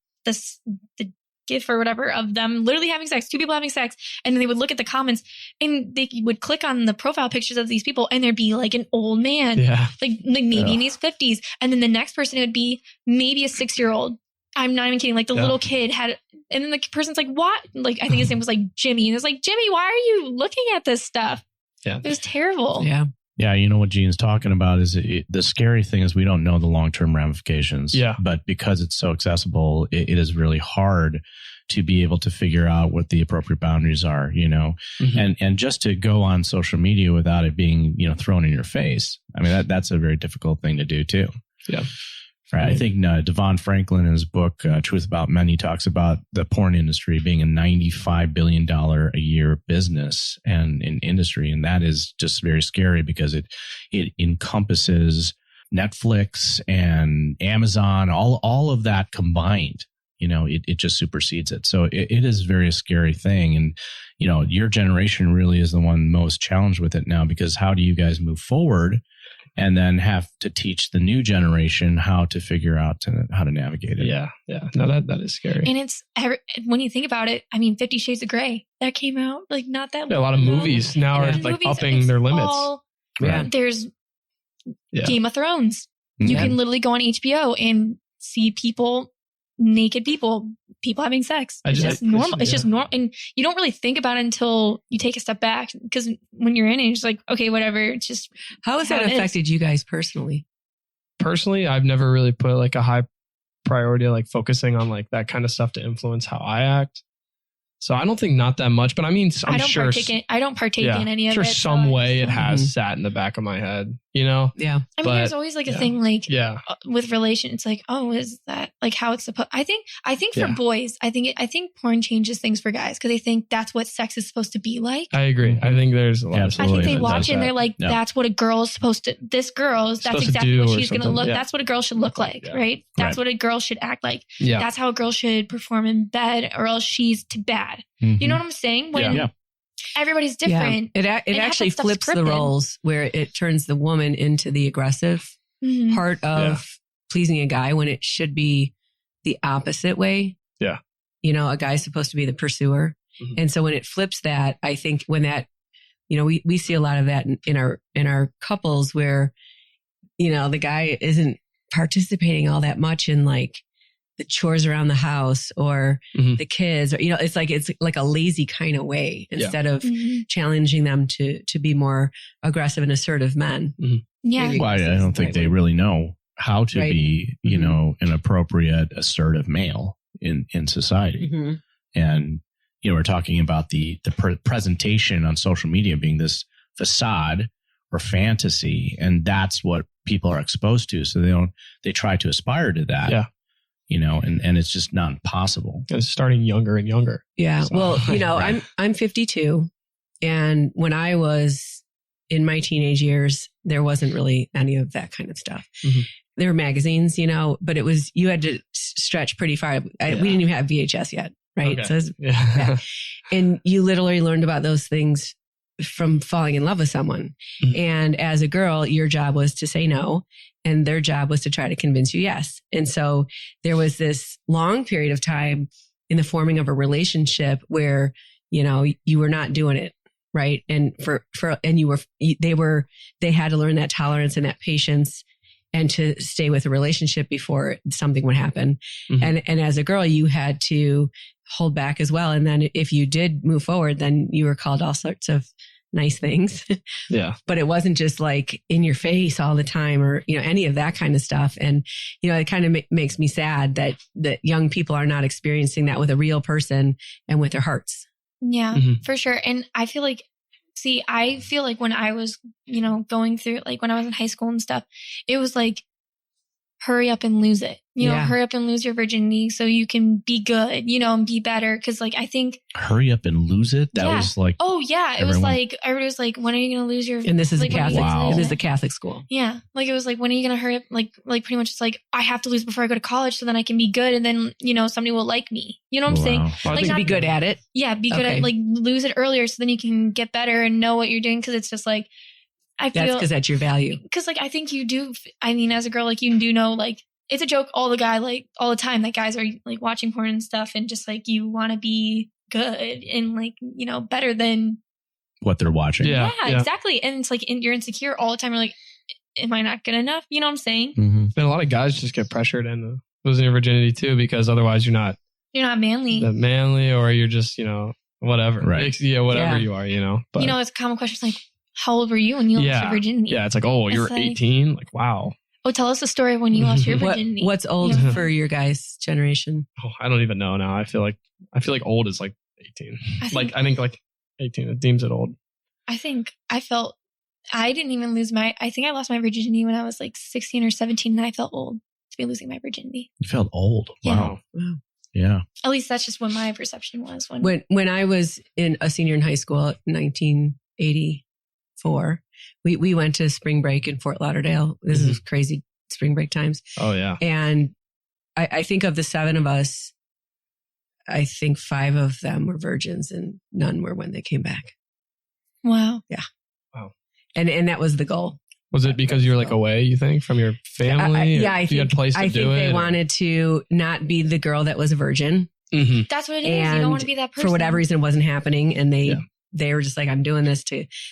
GIF or whatever of them literally having sex, two people having sex. And then they would look at the comments and they would click on the profile pictures of these people and there'd be like an old man, Yeah, like maybe in his 50s. And then the next person would be maybe a 6-year-old. I'm not even kidding. Like the Yeah. little kid had, and then the person's like, what? Like, I think his name was like Jimmy. And it's like, Jimmy, why are you looking at this stuff? Yeah. It was terrible. Yeah. Yeah, you know what Gene's talking about is the scary thing is we don't know the long-term ramifications. Yeah. But because it's so accessible, it is really hard to be able to figure out what the appropriate boundaries are, Mhm. and just to go on social media without it being, thrown in your face. I mean, that's a very difficult thing to do too. Yeah. Right. I think Devon Franklin in his book, Truth About Men, he talks about the porn industry being a $95 billion a year business and in industry. And that is just very scary because it encompasses Netflix and Amazon, all of that combined. It just supersedes it. So it is a very scary thing. And, your generation really is the one most challenged with it now, because how do you guys move forward and then have to teach the new generation how to figure out how to navigate it? Yeah. No, that is scary. And it's, when you think about it, I mean, 50 Shades of Grey, that came out like not that long Yeah, a lot of ago. movies now are And like movies, upping it's their limits. all- Right. There's Yeah. Game of Thrones. You Yeah. can literally go on HBO and see naked people people having sex. I It's just- just normal. yeah. It's just normal. And you don't really think about it until you take a step back. Because when you're in it, it's like, okay, whatever. It's just, How has that How it is. affected you guys personally? Personally, I've never really put like a high priority, like focusing on like that kind of stuff to influence how I act. So I don't think not that much, but I mean, I'm sure. I don't partake in any of sure it. some so way it I- has sat in the back of my head, you know? Yeah. I mean, but- there's always like a yeah. thing like Yeah. with relation. It's like, oh, is that like how it's supposed? I think for Yeah. boys, I think porn changes things for guys because they think that's what sex is supposed to be like. I agree. I think there's a lot Yeah, of I absolutely. think they It watch does it and that. they're like, Yeah. that's what a girl is supposed to, that's Supposed to exactly do what or she's going to something, look. yeah. That's what a girl should look like, Yeah. right? That's Right. what a girl should act like. Yeah. That's how a girl should perform in bed or else she's too bad. Mhm. You know what I'm saying? When Yeah. everybody's different. Yeah. It half actually that stuff's flips the scripted. roles where it turns the woman into the aggressive Mhm. part of Yeah. pleasing a guy when it should be the opposite way. Yeah. You know, a guy's supposed to be the pursuer. Mhm. And so when it flips that, I think when that, you know, we see a lot of that in our couples where, you know, the guy isn't participating all that much in like the chores around the house or Mhm. the kids, or, you know, it's like a lazy kind of way instead of Mhm. challenging them to be more aggressive and assertive men. Yeah. Maybe. Well, I don't think they really know how to Right. be, you Mhm. know, an appropriate, assertive male in society. Mm-hmm. And, you know, we're talking about the presentation on social media being this facade or fantasy. And that's what people are exposed to. So they try to aspire to that, Yeah. you know, and it's just not possible. It's starting younger and younger. Yeah. So- Well, you know, Right. I'm 52, and when I was in my teenage years, there wasn't really any of that kind of stuff. Mhm. There were magazines, you know, but you had to stretch pretty far. We didn't even have VHS yet, right? Okay. So it's- Yeah. and you literally learned about those things from falling in love with someone. Mhm. And as a girl, your job was to say no, and their job was to try to convince you yes. And so there was this long period of time in the forming of a relationship where, you know, you were not doing it right. And they had to learn that tolerance and that patience and to stay with a relationship before something would happen. Mhm. And as a girl, you had to hold back as well. And then if you did move forward, then you were called all sorts of nice things, Yeah. but it wasn't just like in your face all the time or, you know, any of that kind of stuff. And, you know, it kind of makes me sad that young people are not experiencing that with a real person and with their hearts. Yeah, Mhm. for sure. And I feel like when I was, you know, going through, like when I was in high school and stuff, it was like, hurry up and lose it. You know, Yeah. hurry up and lose your virginity so you can be good, you know, and be better. Cause like, I think, Hurry up and lose it. That Yeah. was like, oh yeah, it was Everyone- like, everybody was like, when are you going to lose your, And this is like, a when are you Catholic, gonna Wow. lose this is it? a Catholic school. Yeah. Like it was like, when are you going to hurry up? Like pretty much it's like, I have to lose before I go to college so then I can be good. And then, you know, somebody will like me. You know what I'm saying? wow. Well, I Like, think To be good at it. Yeah, be good Okay. at like lose it earlier so then you can get better and know what you're doing. Cause it's just like, I That's feel, because that's your value. cause like I think you do, I mean, as a girl, like you do know, like it's a joke all the time that guys are like watching porn and stuff and just like you want to be good and like, you know, better than, What they're watching. Yeah. exactly. And it's like you're insecure all the time. You're like, am I not good enough? You know what I'm saying? Mhm. And a lot of guys just get pressured into losing your virginity too, because otherwise you're not You're not manly. that manly or you're just, you know, whatever. Right. Yeah, whatever Yeah. you are, you know. But You know, it's a common question. It's like, how old were you when you lost your virginity? yeah, it's like, oh, you're It's like- 18? Like, wow. Oh, tell us the story of when you lost your virginity. What's old Yeah. for your guys' generation? Oh, I don't even know now. I feel like old is like 18. I Like think- I think like 18 it deems it old. I think I didn't even lose I think I lost my virginity when I was like 16 or 17 and I felt old to be losing my virginity. You felt old. Yeah. Wow. Wow. Yeah. At least that's just what my perception was when When I was a senior in high school in 1984, we went to spring break in Fort Lauderdale. This is crazy spring break times. Oh yeah. And I think of the 7 of us, I think 5 of them were virgins and none were when they came back. Wow. And that was the goal. Was it because you were like away, you think, from your family? Yeah, I you had think, a place to I do think it? they wanted to not be the girl that was a virgin. Mm-hmm. That's what it is. You And don't want to be that person. for whatever reason, it wasn't happening. And they they were just like, I'm doing this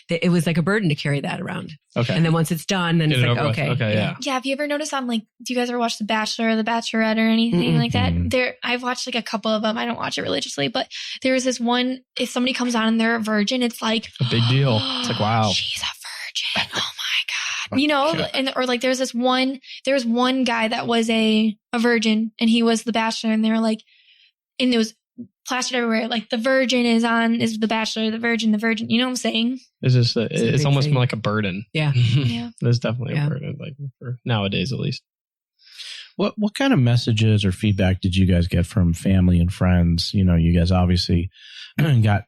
it was like a burden to carry that around. Okay. And then once it's done, then Get it's it like, over with. okay. Okay, yeah. Yeah. Have you ever noticed on like, do you guys ever watch The Bachelor or The Bachelorette or anything like that? I've watched like a couple of them. I don't watch it religiously, but there was this one, if somebody comes on and they're a virgin, it's like a big deal. It's like, wow. She's a virgin. Oh my God. You know, and or like there was one guy that was a virgin and he was the bachelor and they were like, and it was plastered everywhere. Like the virgin is the bachelor, the virgin. You know what I'm saying? It's just, it's almost like a burden. Yeah. Yeah. There's definitely a burden, like for nowadays at least. What kind of messages or feedback did you guys get from family and friends? You know, you guys obviously got,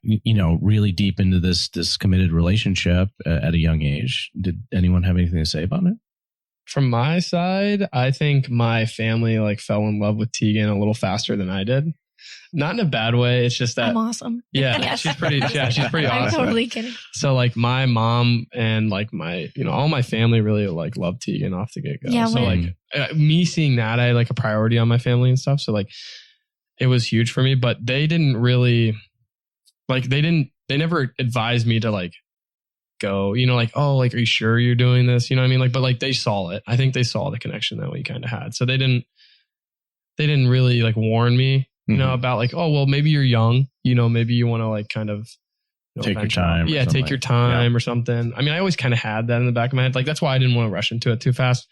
really deep into this committed relationship at a young age. Did anyone have anything to say about it? From my side, I think my family like fell in love with Tegan a little faster than I did. Not in a bad way. It's just that I'm awesome. Yeah, Yes. she's pretty awesome. I'm totally kidding. So like my mom and like my, all my family really like loved Tegan off the get go. Yeah, so like me seeing that, I had like a priority on my family and stuff. So like it was huge for me, but they didn't really they never advised me to like go, like, oh, like, are you sure you're doing this? You know what I mean? Like, but like they saw it. I think they saw the connection that we kind of had. So they didn't really like warn me, about like, oh, well, maybe you're young, maybe you want to like kind of take your time. Yeah, take your time or something. I mean, I always kind of had that in the back of my head. Like, that's why I didn't want to rush into it too fast.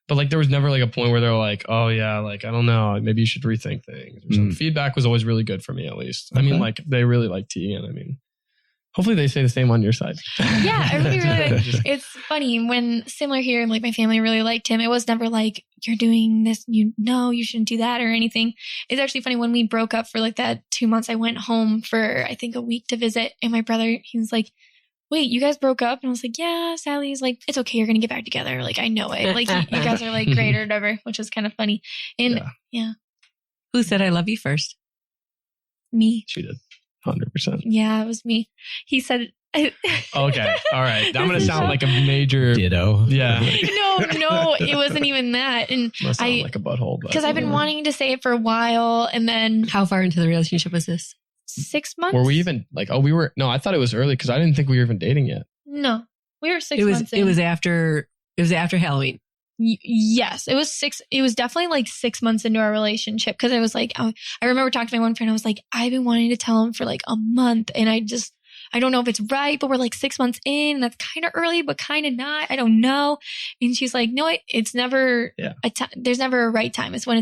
But like, there was never like a point where they were like, oh yeah, like, I don't know, maybe you should rethink things or something. Feedback was always really good for me, at least. I mean, like, they really like Tegan. I mean, hopefully they say the same on your side. Yeah, I really like. It's funny when similar here, like my family really liked him. It was never like, you're doing this, you shouldn't do that or anything. It's actually funny when we broke up for like that 2 months, I went home for I think a week to visit and my brother, he was like, wait, you guys broke up? And I was like, yeah, Sally's like, it's okay, you're going to get back together. Like, I know it. Like, you guys are like great or whatever, which was kind of funny. And yeah. Who said I love you first? Me. She did. 100%. Yeah, it was me. He said. Okay. All right. I'm going to sound like a major ditto. Yeah. No, it wasn't even that. And must sound like a butthole. Because I've been wanting to say it for a while. And then. How far into the relationship was this? 6 months. Were we even like, no, I thought it was early because I didn't think we were even dating yet. No, we were 6 months in. It was after Halloween. Yes, it was it was definitely like 6 months into our relationship because I was like, I remember talking to my one friend. I was like, I've been wanting to tell him for like a month and I don't know if it's right, but we're like 6 months in and that's kind of early, but kind of not. I don't know. And she's like, no, it's never, there's never a right time. It's when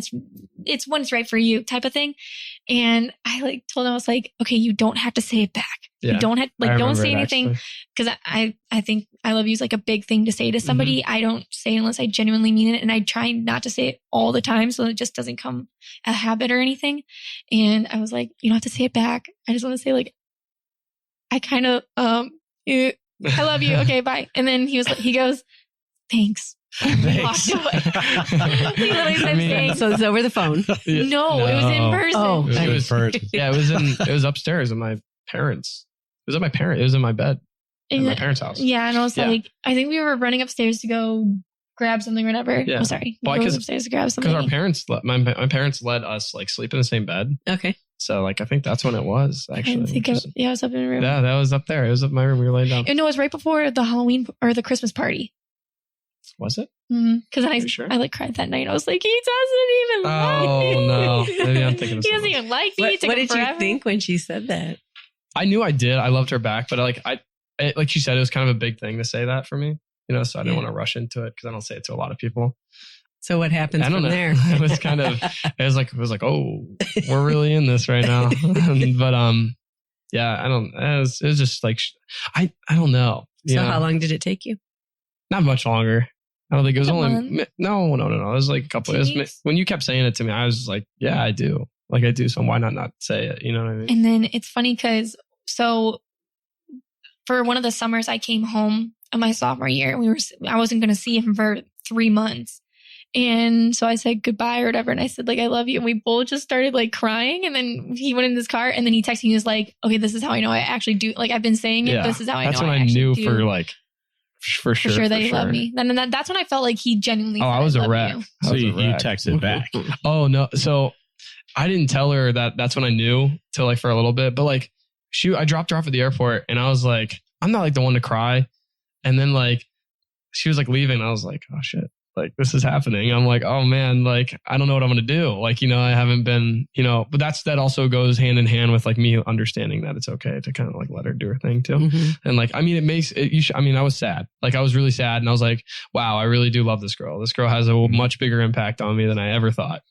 it's right for you type of thing. And I like told him, I was like, okay, you don't have to say it back. Yeah. You don't have don't say anything because I think I love you is like a big thing to say to somebody. I don't say unless I genuinely mean it. And I try not to say it all the time so it just doesn't come a habit or anything. And I was like, you don't have to say it back. I just want to say like, I kind of, I love you. Okay, bye. And then he goes, thanks. And he walked away. He literally said thanks. So it's over the phone. No, it was in person. Oh, it was first. Yeah, it was upstairs at my parents. It was at my parents. It was in my bed at my parents' house. Yeah, and I was like, I think we were running upstairs to go grab something or whatever. Yeah. I'm sorry. Well, because upstairs to grab something. Because our parents, my parents let us like sleep in the same bed. Okay. So like I think that's when it was actually. I was up in the room. Yeah, that was up there. It was up in my room. We were laying down. No, it was right before the Halloween or the Christmas party. Was it? Because I like cried that night. I was like, he doesn't even like me. Oh no, maybe I'm thinking. He doesn't even like me. What did you think when she said that? I knew I did. I loved her back, but like she said, it was kind of a big thing to say that for me. So I didn't want to rush into it because I don't say it to a lot of people. So what happens from there? It was kind of, it was like, oh, we're really in this right now. But yeah, it was just like, I don't know. So how long did it take you? Not much longer. I don't think it was only, no. It was like a couple of years. When you kept saying it to me, I was like, yeah, I do. Like I do. So why not say it? You know what I mean? And then it's funny because, for one of the summers I came home of my sophomore year, I wasn't going to see him for 3 months. And so I said goodbye or whatever. And I said, like, I love you. And we both just started like crying. And then he went in his car and then he texted me. He was like, okay, this is how I know I actually do. Like, I've been saying it. Yeah, this is how I know I actually do. That's when I knew for sure that he loved me. Then that's when I felt like he genuinely I was a wreck. So you texted back. Oh, no. So I didn't tell her that's when I knew till like for a little bit. But like, I dropped her off at the airport and I was like, I'm not like the one to cry. And then like, she was like leaving. And I was like, oh shit, like this is happening. I'm like, oh man, like, I don't know what I'm going to do. Like, I haven't been, but that also goes hand in hand with like me understanding that it's okay to kind of like let her do her thing too. Mm-hmm. And like, I mean, I was sad. Like I was really sad and I was like, wow, I really do love this girl. This girl has a much bigger impact on me than I ever thought.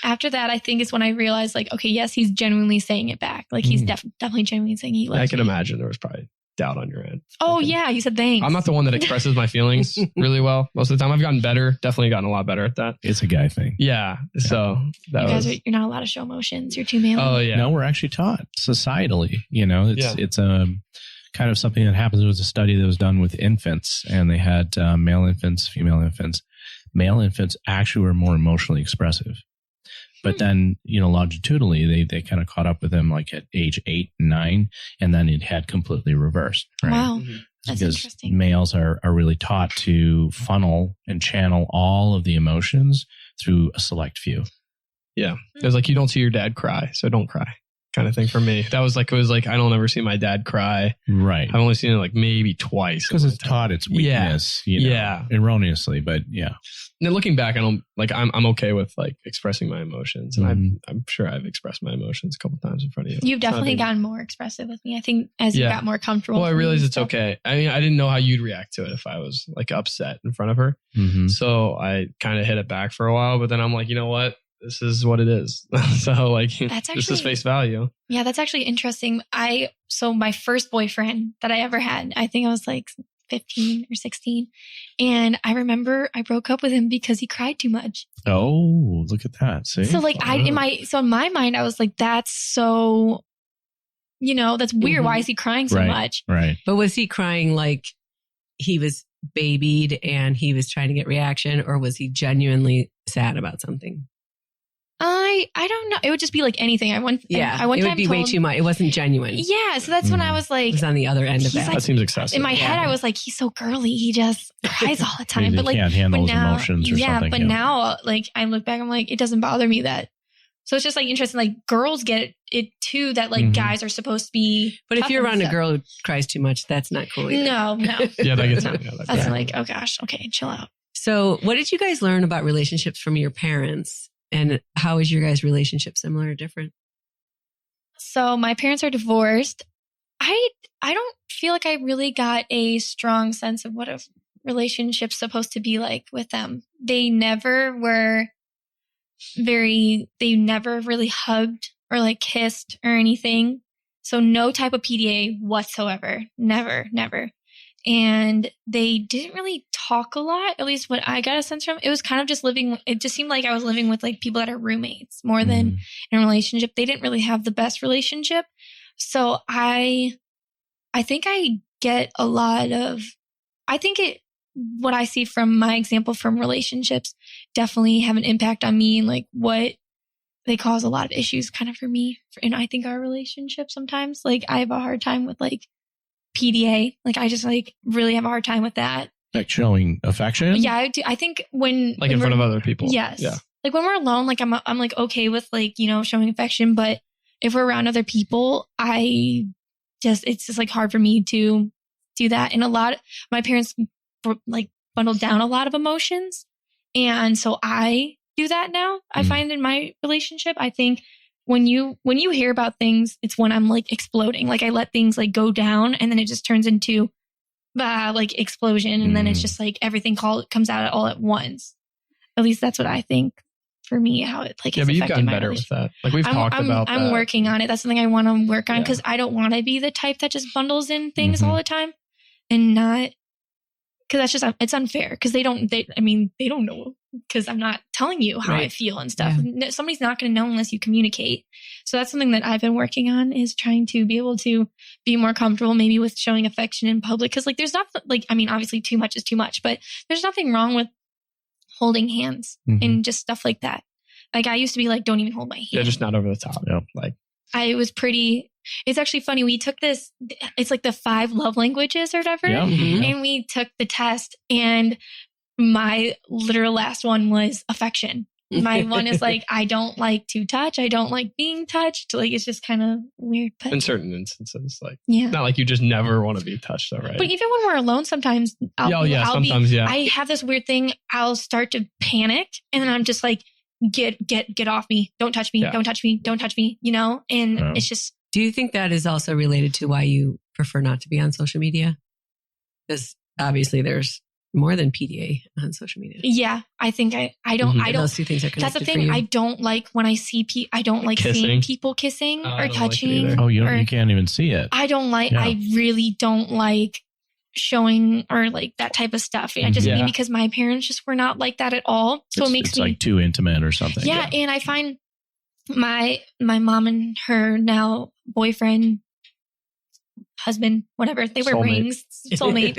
After that, I think is when I realized like, okay, yes, he's genuinely saying it back. Like he's definitely genuinely saying he loves me. I can imagine there was probably doubt on your end. Oh yeah, you said thanks. I'm not the one that expresses my feelings really well most of the time. I've gotten better, definitely gotten a lot better at that. It's a guy thing. Yeah. So you're not allowed to show emotions. You're too manly. Oh yeah. No, we're actually taught societally. It's kind of something that happens. There was a study that was done with infants, and they had male infants, female infants. Male infants actually were more emotionally expressive. But then, longitudinally, they kind of caught up with them like at age 8 and 9, and then it had completely reversed. Right? Wow. That's because interesting. Males are really taught to funnel and channel all of the emotions through a select few. Yeah. It was like, you don't see your dad cry, so don't cry. Kind of thing for me. It was like, I don't ever see my dad cry. Right. I've only seen it like maybe twice. Because it's taught its weakness, erroneously, but yeah. And then looking back, I'm okay with like expressing my emotions. And I'm sure I've expressed my emotions a couple times in front of you. You've definitely gotten more expressive with me. I think as you got more comfortable. Well, I realized it's okay. I mean, I didn't know how you'd react to it if I was like upset in front of her. Mm-hmm. So I kind of hit it back for a while, but then I'm like, you know what? This is what it is. So like, this is face value. Yeah, that's actually interesting. So my first boyfriend that I ever had, I think I was like 15 or 16. And I remember I broke up with him because he cried too much. Oh, look at that. See? So like in my mind, I was like, that's so, that's weird. Mm-hmm. Why is he crying so much? Right. But was he crying like he was babied and he was trying to get reaction, or was he genuinely sad about something? I don't know. It would just be like anything. It would be way too much. It wasn't genuine. Yeah. So that's when I was like, it was on the other end of that. Like, that seems excessive. In my head, I was like, he's so girly. He just cries all the time. But like, can't handle his emotions or something. But now, like, I look back, I'm like, it doesn't bother me that. So it's just like interesting. Like girls get it too, that like guys are supposed to be. But if you're around a girl who cries too much, that's not cool either. No. Yeah, that gets that's like, oh gosh, okay, chill out. So what did you guys learn about relationships from your parents? And how is your guys' relationship, similar or different? So my parents are divorced. I don't feel like I really got a strong sense of what a relationship's supposed to be like with them. They never really hugged or like kissed or anything. So no type of PDA whatsoever. Never. And they didn't really talk a lot, at least what I got a sense from. It was kind of just it just seemed like I was living with like people that are roommates more than in a relationship. They didn't really have the best relationship. So I think I get a lot of, what I see from my example from relationships definitely have an impact on me and like what they cause a lot of issues kind of for me. And I think our relationship sometimes, like I have a hard time with like PDA. Like I just like really have a hard time with that. Like showing affection? Yeah, I do. I think when in front of other people. Yes. Yeah. Like when we're alone, like I'm like okay with like, showing affection, but if we're around other people, it's just like hard for me to do that. And my parents like bundled down a lot of emotions. And so I do that now. I find in my relationship, I think when you hear about things, it's when I'm like exploding. Like I let things like go down and then it just turns into like explosion. And then it's just like everything comes out all at once. At least that's what I think for me, how it like, but you've gotten better with that. Like we've talked about that. I'm working on it. That's something I want to work on because I don't want to be the type that just bundles in things all the time and not, because that's just, it's unfair because they don't know because I'm not telling you how I feel and stuff. Yeah. Somebody's not going to know unless you communicate. So that's something that I've been working on is trying to be able to be more comfortable maybe with showing affection in public. Because like there's not like, obviously too much is too much, but there's nothing wrong with holding hands and just stuff like that. Like I used to be like, don't even hold my hand. Yeah, just not over the top. Yeah. Like it's actually funny. We took this, it's like the 5 love languages or whatever. Yeah. And we took the test and my literal last one was affection. my one is like, I don't like to touch. I don't like being touched. Like, it's just kind of weird. But In certain instances, like, yeah. not like you just never want to be touched, though, right? But even when we're alone, sometimes sometimes. I have this weird thing. I'll start to panic, and then I'm just like, get off me. Don't touch me. Yeah. Don't touch me. Don't touch me. And it's just. Do you think that is also related to why you prefer not to be on social media? Because obviously there's more than PDA on social media. Yeah, I think I don't. Those two things are connected. That's the thing. I don't like when I see I don't like seeing people kissing or touching. Oh, you can't even see it. I don't like. Yeah. I really don't like showing or like that type of stuff. I just maybe because my parents just were not like that at all. So it makes it's me like too intimate or something. Yeah, and I find my mom and her now boyfriend, husband, whatever, they wear rings, soulmate.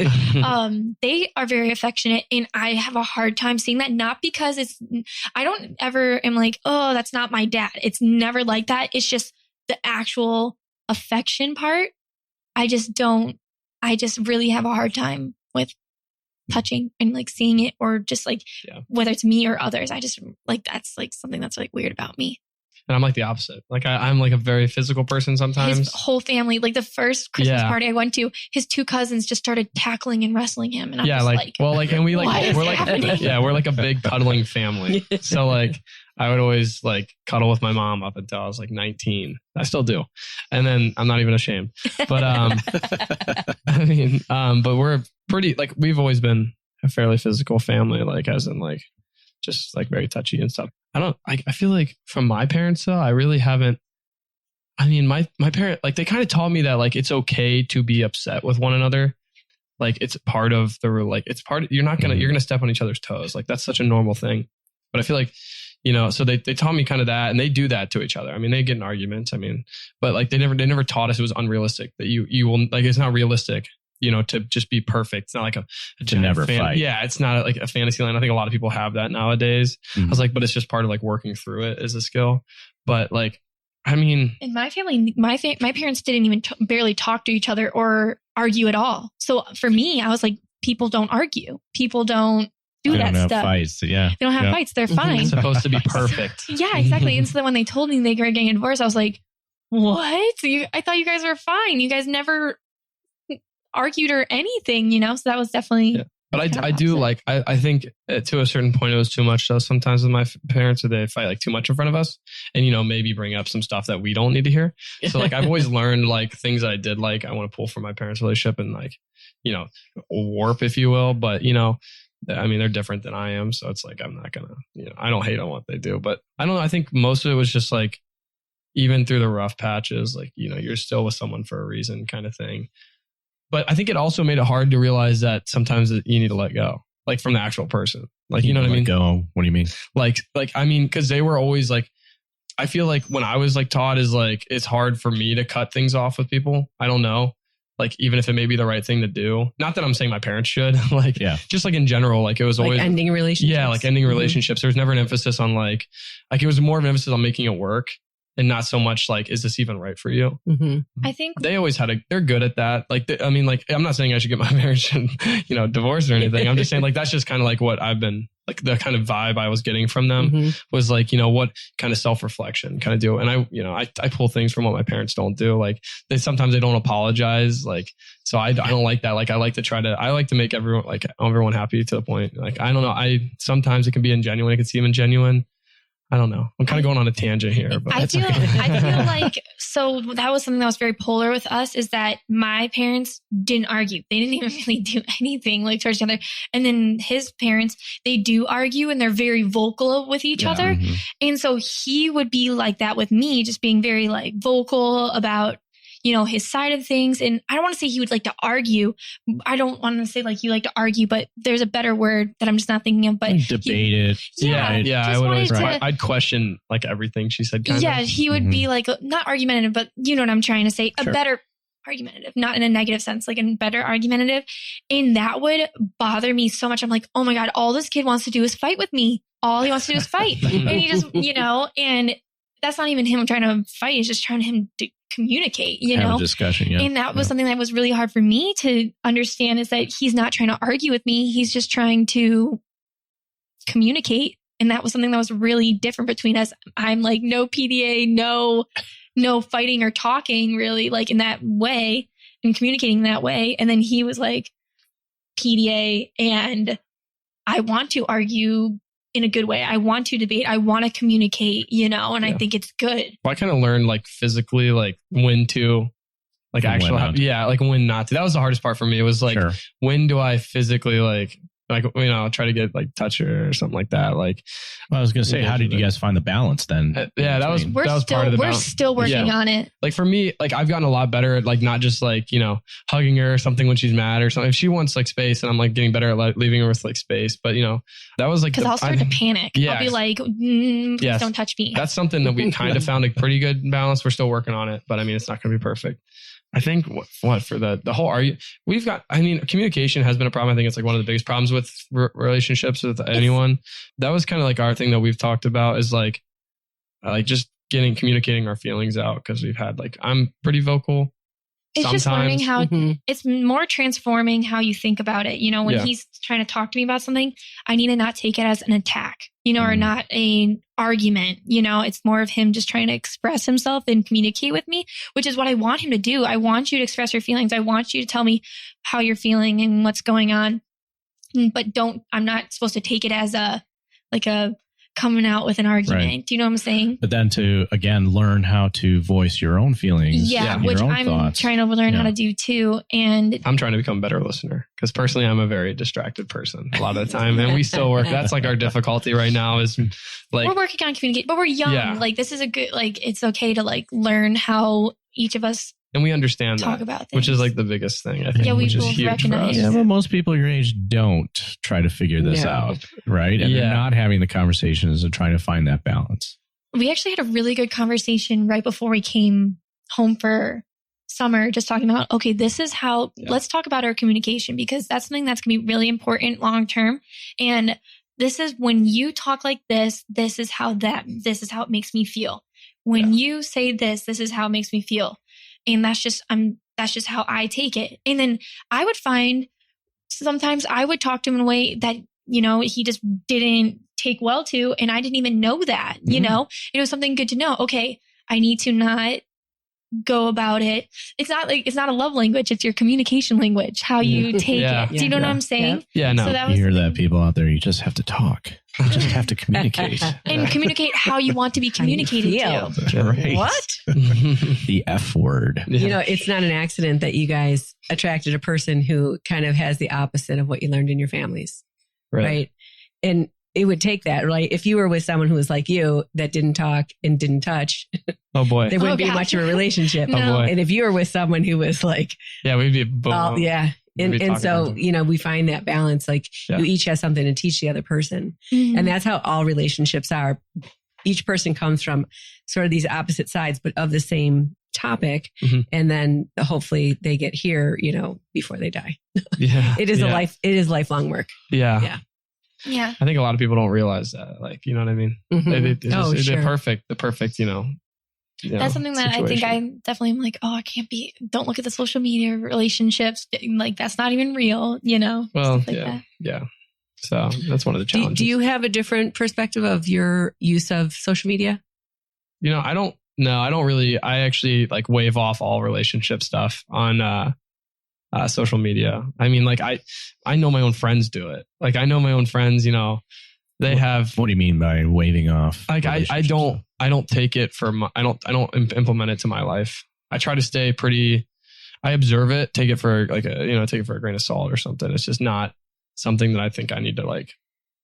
They are very affectionate, and I have a hard time seeing that. Not because I don't ever am like, oh, that's not my dad. It's never like that. It's just the actual affection part. I just really have a hard time with touching and like seeing it, or just like whether it's me or others. I just like, that's like something that's like weird about me. And I'm like the opposite. Like I'm like a very physical person sometimes. His whole family, like the first Christmas party I went to, his two cousins just started tackling and wrestling him. And I'm just like, and we like, we're like, we're like a big cuddling family. So like, I would always like cuddle with my mom up until I was like 19. I still do. And then I'm not even ashamed. But I mean, but we're pretty, like, we've always been a fairly physical family, like as in like, just like very touchy and stuff. I feel like from my parents though, I really haven't. I mean, my parent, like they kind of taught me that like it's okay to be upset with one another. Like it's part of you're gonna step on each other's toes. Like that's such a normal thing. But I feel like, so they taught me kind of that, and they do that to each other. I mean, they get in arguments. I mean, but like they never taught us it was unrealistic, that you will, like, it's not realistic, to just be perfect. It's not like a to never fight. Yeah, it's not like a fantasy land. I think a lot of people have that nowadays. I was like, but it's just part of like working through it as a skill. But like, I mean, in my family, my parents didn't even barely talk to each other or argue at all. So for me, I was like, people don't argue. People don't do that stuff. Fights. Yeah, they don't have fights. They're fine. It's supposed to be perfect. Yeah, exactly. And so then when they told me they were getting a divorce, I was like, what? I thought you guys were fine. You guys never argued or anything, so that was definitely. Yeah. But I do like, I think to a certain point it was too much though sometimes with my parents, where they fight like too much in front of us, and maybe bring up some stuff that we don't need to hear. So like I've always learned like things that I did, like I want to pull from my parents' relationship and like warp, if you will. But I mean, they're different than I am, so it's like I'm not gonna, I don't hate on what they do, but I don't know. I think most of it was just like, even through the rough patches, like you're still with someone for a reason, kind of thing. But I think it also made it hard to realize that sometimes you need to let go, like from the actual person. Like, you know what I mean? Go. What do you mean? Like, I mean, because they were always like, I feel like when I was like taught is like, it's hard for me to cut things off with people. I don't know. Like, even if it may be the right thing to do. Not that I'm saying my parents should, like, just like in general, like it was always ending relationships. Yeah, like ending relationships. There was never an emphasis on like it was more of an emphasis on making it work. And not so much like, is this even right for you? I think they always they're good at that. Like, I mean, like, I'm not saying I should get my marriage and, divorced or anything. I'm just saying like, that's just kind of like what I've been, like the kind of vibe I was getting from them was like, what kind of self-reflection kind of do. And I pull things from what my parents don't do. Like sometimes they don't apologize. Like, so I don't like that. Like, I like to make everyone happy to the point. Like, I don't know. Sometimes it can be ingenuine. I can see them ingenuine. I don't know. I'm kind of going on a tangent here, but I feel like, so that was something that was very polar with us, is that my parents didn't argue. They didn't even really do anything like towards each other. And then his parents, they do argue and they're very vocal with each other. And so he would be like that with me, just being very like vocal about, his side of things. And I don't want to say he would like to argue. I don't want to say like you like to argue, but there's a better word that I'm just not thinking of. But debate it. Yeah. I would always, I'd question like everything she said. He would be like, not argumentative, but you know what I'm trying to say. Sure. A better argumentative, not in a negative sense, like in better argumentative. And that would bother me so much. I'm like, oh my God, all this kid wants to do is fight with me. All he wants to do is fight. And he just, and that's not even him trying to fight. It's just trying him to communicate, have a discussion. Yeah. And that was something that was really hard for me to understand, is that he's not trying to argue with me. He's just trying to communicate And that was something that was really different between us. I'm like, no PDA, no fighting or talking really like in that way and communicating that way. And then he was like PDA, and I want to argue in a good way. I want to debate. I want to communicate, and I think it's good. Well, I kind of learned like physically, like when to, like actually, like when not to. That was the hardest part for me. It was like, when do I physically like try to get like touch her or something like that. Like, well, I was going to say, how did you guys find the balance then? That was part of the balance. We're still working on it. Like for me, like I've gotten a lot better at like not just like, hugging her or something when she's mad or something. If she wants like space, and I'm like getting better at like, leaving her with like space. But that was like, because I'll start to panic. Yeah. I'll be like, please don't touch me. That's something that we kind of found a pretty good balance. We're still working on it, but I mean, it's not going to be perfect. I think what for the whole argument, communication has been a problem. I think it's like one of the biggest problems with relationships with anyone. That was kind of like our thing that we've talked about is like just communicating our feelings out, because we've had like, I'm pretty vocal. It's sometimes. Just learning how it's more transforming how you think about it. When he's trying to talk to me about something, I need to not take it as an attack, or not an argument. It's more of him just trying to express himself and communicate with me, which is what I want him to do. I want you to express your feelings. I want you to tell me how you're feeling and what's going on. But I'm not supposed to take it as a coming out with an argument. Right. Do you know what I'm saying? But then to, again, learn how to voice your own feelings. Yeah, which I'm thoughts. Trying to learn how to do too. And I'm trying to become a better listener, because personally, I'm a very distracted person a lot of the time. And we still work. That's like our difficulty right now is like... We're working on communicating, but we're young. Yeah. Like this is a good, like, it's okay to like learn how each of us... And we understand talk that, about things. Which is like the biggest thing, I think. Yeah, we which is both huge recognize. for us. Yeah, but most people your age don't try to figure this out, right? And they're not having the conversations and trying to find that balance. We actually had a really good conversation right before we came home for summer, just talking about, okay, this is how, let's talk about our communication, because that's something that's going to be really important long term. And this is when you talk like this is how it makes me feel. When you say this is how it makes me feel. And that's just how I take it. And then I would find sometimes I would talk to him in a way that, he just didn't take well to. And I didn't even know that, it was something good to know. Okay, I need to not go about it. It's not a love language. It's your communication language, how you take it. Do you know what I'm saying? Yeah, no. So that you hear that, people out there, you just have to talk. You just have to communicate. And communicate how you want to be communicated to. Right. What? The F word. It's not an accident that you guys attracted a person who kind of has the opposite of what you learned in your families. Right? And it would take that, right? If you were with someone who was like you that didn't talk and didn't touch, oh boy, there wouldn't be much of a relationship. No. Oh boy. And if you were with someone who was like, we'd be boom. And so, we find that balance, like you each have something to teach the other person. Mm-hmm. And that's how all relationships are. Each person comes from sort of these opposite sides, but of the same topic. Mm-hmm. And then hopefully they get here, before they die. Yeah. It is lifelong work. Yeah. Yeah. I think a lot of people don't realize that. Like, you know what I mean? Mm-hmm. It's the perfect, that's something that situation. I think I definitely am like, don't look at the social media relationships. Like, that's not even real, Well, that. Yeah. So that's one of the challenges. Do you have a different perspective of your use of social media? I don't really, I actually like wave off all relationship stuff on, social media. I mean, like I know my own friends do it. Like I know my own friends, they have. What do you mean by waving off? Like I don't take it for I don't implement it to my life. I try to stay pretty. I observe it, take it for like take it for a grain of salt or something. It's just not something that I think I need to like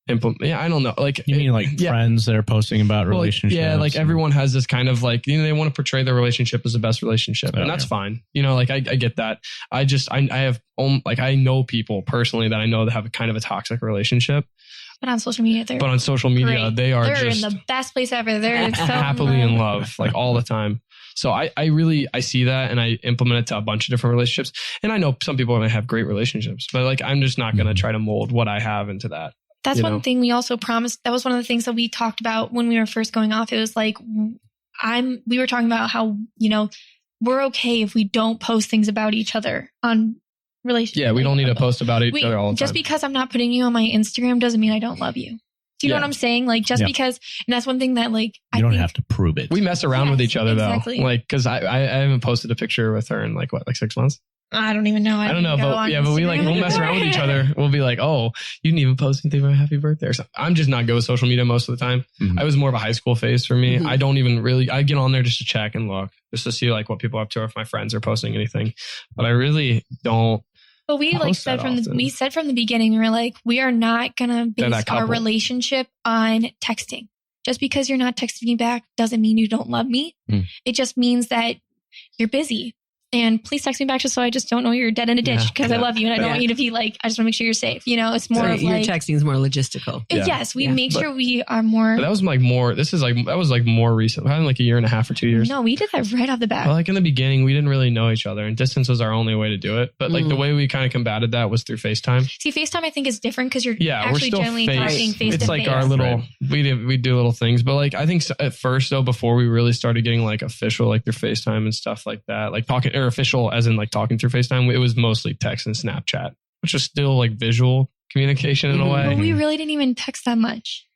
implement. Yeah, I don't know. Like you mean like friends that are posting about relationships? Yeah, like everyone has this kind of like they want to portray their relationship as the best relationship, and that's fine. Like I get that. I have I know people personally that I know that have a kind of a toxic relationship. But on social media, they're great. They're just in the best place ever. They're so happily in love, like all the time. So I see that and I implement it to a bunch of different relationships. And I know some people might have great relationships, but like I'm just not going to try to mold what I have into that. That's one thing we also promised. That was one of the things that we talked about when we were first going off. It was like, we were talking about how, we're okay if we don't post things about each other on relationships. Yeah, we don't need to post about each other all the time. Just because I'm not putting you on my Instagram doesn't mean I don't love you. Do you know what I'm saying? Like, just because, and that's one thing that like, you don't have to prove it. We mess around with each other exactly. though. Like, cause I haven't posted a picture with her in like 6 months? I don't even know. I don't know, but we like, we'll mess around with each other. We'll be like, oh, you didn't even post anything about happy birthday or something. I'm just not good with social media most of the time. I was more of a high school phase for me. I don't even really, I get on there just to check and look, just to see like what people are up to or if my friends are posting anything. But I really don't. But we like said from the beginning, we were like, we are not going to base our relationship on texting. Just because you're not texting me back doesn't mean you don't love me. It just means that you're busy. And please text me back just so I just don't know you're dead in a ditch because I love you and I don't want you to be like, I just want to make sure you're safe. You know, it's more of your like. Texting is more logistical. Yes, we make sure we are more. But that was like more, that was like more recent. Probably like a year and a half or 2 years. No, we did that right off the bat. Well, like in the beginning, we didn't really know each other and distance was our only way to do it. But like the way we kind of combated that was through FaceTime. See, FaceTime I think is different because you're actually we're still generally talking face to face. It's like our little, we do little things. But like, I think at first though, before we really started getting like official, like through FaceTime and stuff like that, like talking or official as in like talking through FaceTime, it was mostly text and Snapchat, which is still like visual communication in a way. But we really didn't even text that much.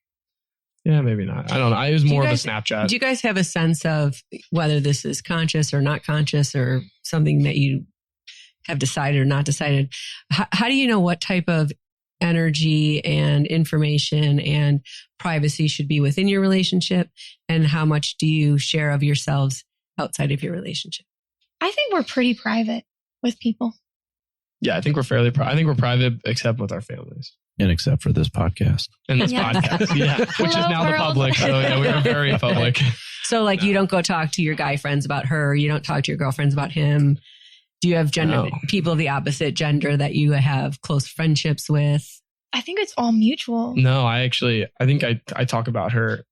Yeah, maybe not. I don't know. I was more of a Snapchat. Do you guys have a sense of whether this is conscious or not conscious or something that you have decided or not decided? How do you know what type of energy and information and privacy should be within your relationship? And how much do you share of yourselves outside of your relationship? I think we're pretty private with people. Yeah, I think we're fairly I think we're private except with our families. And except for this podcast. And this podcast, which is now the public. So yeah, we are very public. So like you don't go talk to your guy friends about her. You don't talk to your girlfriends about him. Do you have people of the opposite gender that you have close friendships with? I think it's all mutual. No, I think I talk about her.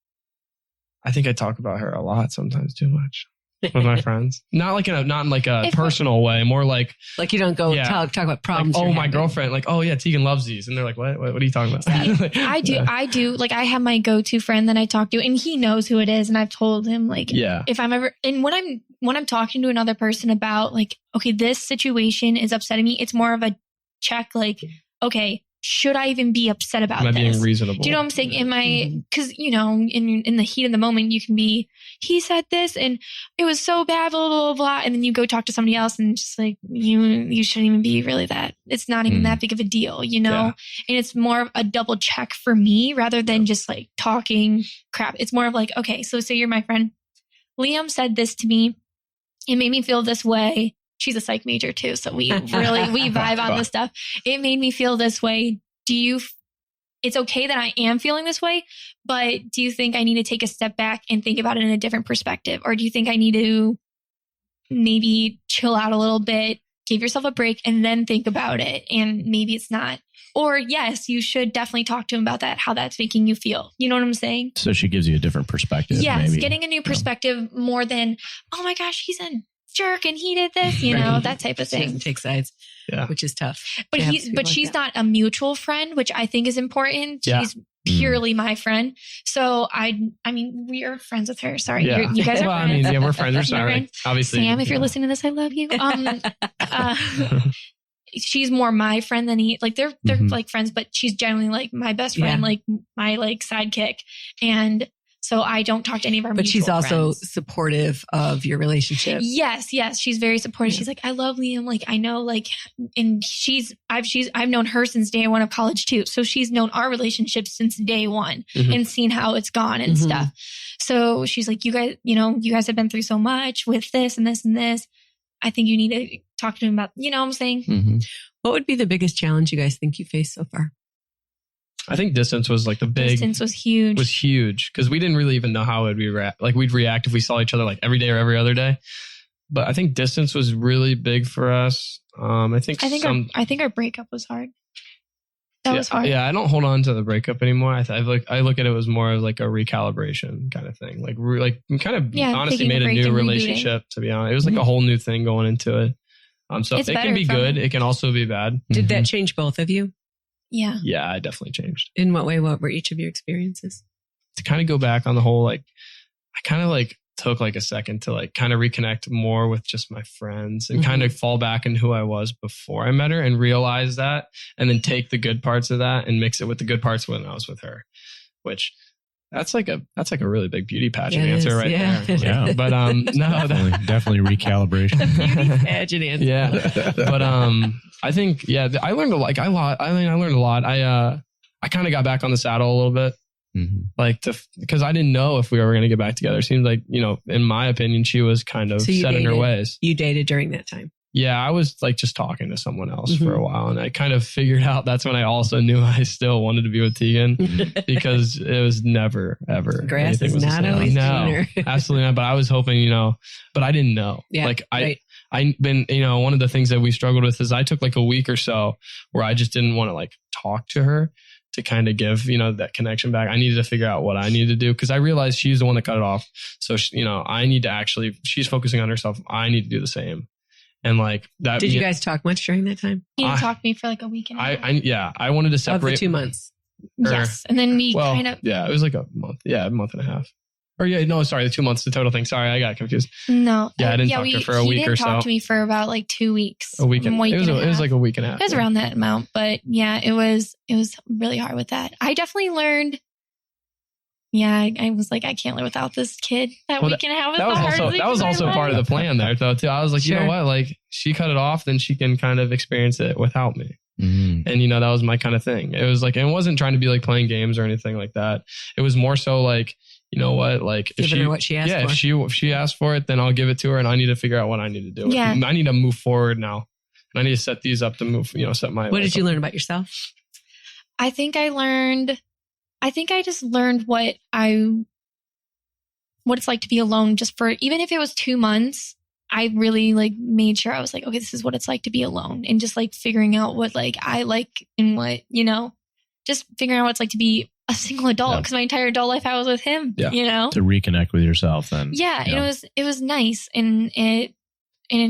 I think I talk about her a lot, sometimes too much. With my friends, not in a personal way, more like you don't go talk about problems. Like, my girlfriend, like, oh yeah, Tegan loves these, and they're like, what are you talking about? I do. Like, I have my go-to friend that I talk to, and he knows who it is, and I've told him like, if I'm ever, and when I'm talking to another person about like, okay, this situation is upsetting me, it's more of a check, like, okay, should I even be upset about this? Am I being reasonable? Do you know what I'm saying? Am I, because, you know, in the heat of the moment, you can be, he said this and it was so bad, blah, blah, blah, blah. And then you go talk to somebody else and just like, you shouldn't even be really that. It's not even that big of a deal, you know? Yeah. And it's more of a double check for me rather than just like talking crap. It's more of like, okay, so you're my friend. Liam said this to me. It made me feel this way. She's a psych major too. So we vibe on this stuff. It made me feel this way. It's okay that I am feeling this way, but do you think I need to take a step back and think about it in a different perspective? Or do you think I need to maybe chill out a little bit, give yourself a break and then think about it? And maybe it's not. Or yes, you should definitely talk to him about that, how that's making you feel. You know what I'm saying? So she gives you a different perspective. Yes, maybe. Getting a new perspective more than, oh my gosh, he's a jerk and he did this, you know, that type of thing. Take sides, which is tough. But she's not a mutual friend, which I think is important. Yeah. She's purely my friend. So I mean, we are friends with her. Sorry, you guys are friends. I mean, we're friends. We're sorry. Obviously, Sam, if you're listening to this, I love you. She's more my friend than he. Like they're like friends, but she's generally like my best friend, like my like sidekick, and. So I don't talk to any of our mutual friends. But she's also supportive of your relationship. Yes. She's very supportive. She's like, I love Liam. Like, I know, like, and I've known her since day one of college too. So she's known our relationship since day one and seen how it's gone and stuff. So she's like, you guys have been through so much with this and this and this. I think you need to talk to him about, you know what I'm saying? What would be the biggest challenge you guys think you faced so far? I think distance was like distance was huge. Because we didn't really even know how we'd react if we saw each other like every day or every other day. But I think distance was really big for us. I think our breakup was hard. That was hard. Yeah, I don't hold on to the breakup anymore. I look at it as more of like a recalibration kind of thing. Like we kind of honestly made a new relationship. To be honest, it was like a whole new thing going into it. So it can be good. It can also be bad. Did that change both of you? Yeah. Yeah, I definitely changed. In what way? What were each of your experiences? To kind of go back on the whole, like, I kind of like took like a second to like kind of reconnect more with just my friends and kind of fall back in who I was before I met her and realize that, and then take the good parts of that and mix it with the good parts when I was with her. which that's like a really big beauty pageant Yeah, it answer is. right Yeah. there. Yeah. But no, Definitely recalibration. Beauty pageant answer. yeah. But I think I learned I learned a lot. I kind of got back on the saddle a little bit. Mm-hmm. Because I didn't know if we were going to get back together. It seems like, in my opinion, she was kind of set in her ways. You dated during that time. Yeah, I was like just talking to someone else for a while, and I kind of figured out that's when I also knew I still wanted to be with Tegan because it was never ever Grass is not always greener. Absolutely not. But I was hoping, but I didn't know. Yeah, I've been, one of the things that we struggled with is I took like a week or so where I just didn't want to like talk to her to kind of give, that connection back. I needed to figure out what I needed to do because I realized she's the one that cut it off. So, I need to she's focusing on herself. I need to do the same. And like that. Did you guys talk much during that time? He didn't talk to me for like a week and a half. I wanted to separate. Of the 2 months. Yes. And then we Yeah, it was like a month. Yeah, a month and a half. Or the 2 months, the total thing. Sorry, I got confused. No. Yeah, I didn't talk to her for a week or so. He didn't talk to me for about like 2 weeks. A week. It was like a week and a half. It was around that amount. But yeah, it was really hard with that. I definitely learned. Yeah, I was like, I can't live without this kid. Week and a half that was also part of the plan there, though. Too. I was like, you know what? Like, she cut it off, then she can kind of experience it without me. Mm-hmm. And that was my kind of thing. It was like, it wasn't trying to be like playing games or anything like that. It was more so like, you know what? Like, if her what she asked for. if she asked for it, then I'll give it to her, and I need to figure out what I need to do. Yeah. I need to move forward now, and I need to set these up to move. Set my. What did you learn about yourself? I think I just learned what it's like to be alone just for, even if it was 2 months, I really like made sure I was like, okay, this is what it's like to be alone, and just like figuring out what like I like and what, just figuring out what it's like to be a single adult. Because my entire adult life I was with him, to reconnect with yourself then. Yeah. It was nice. And it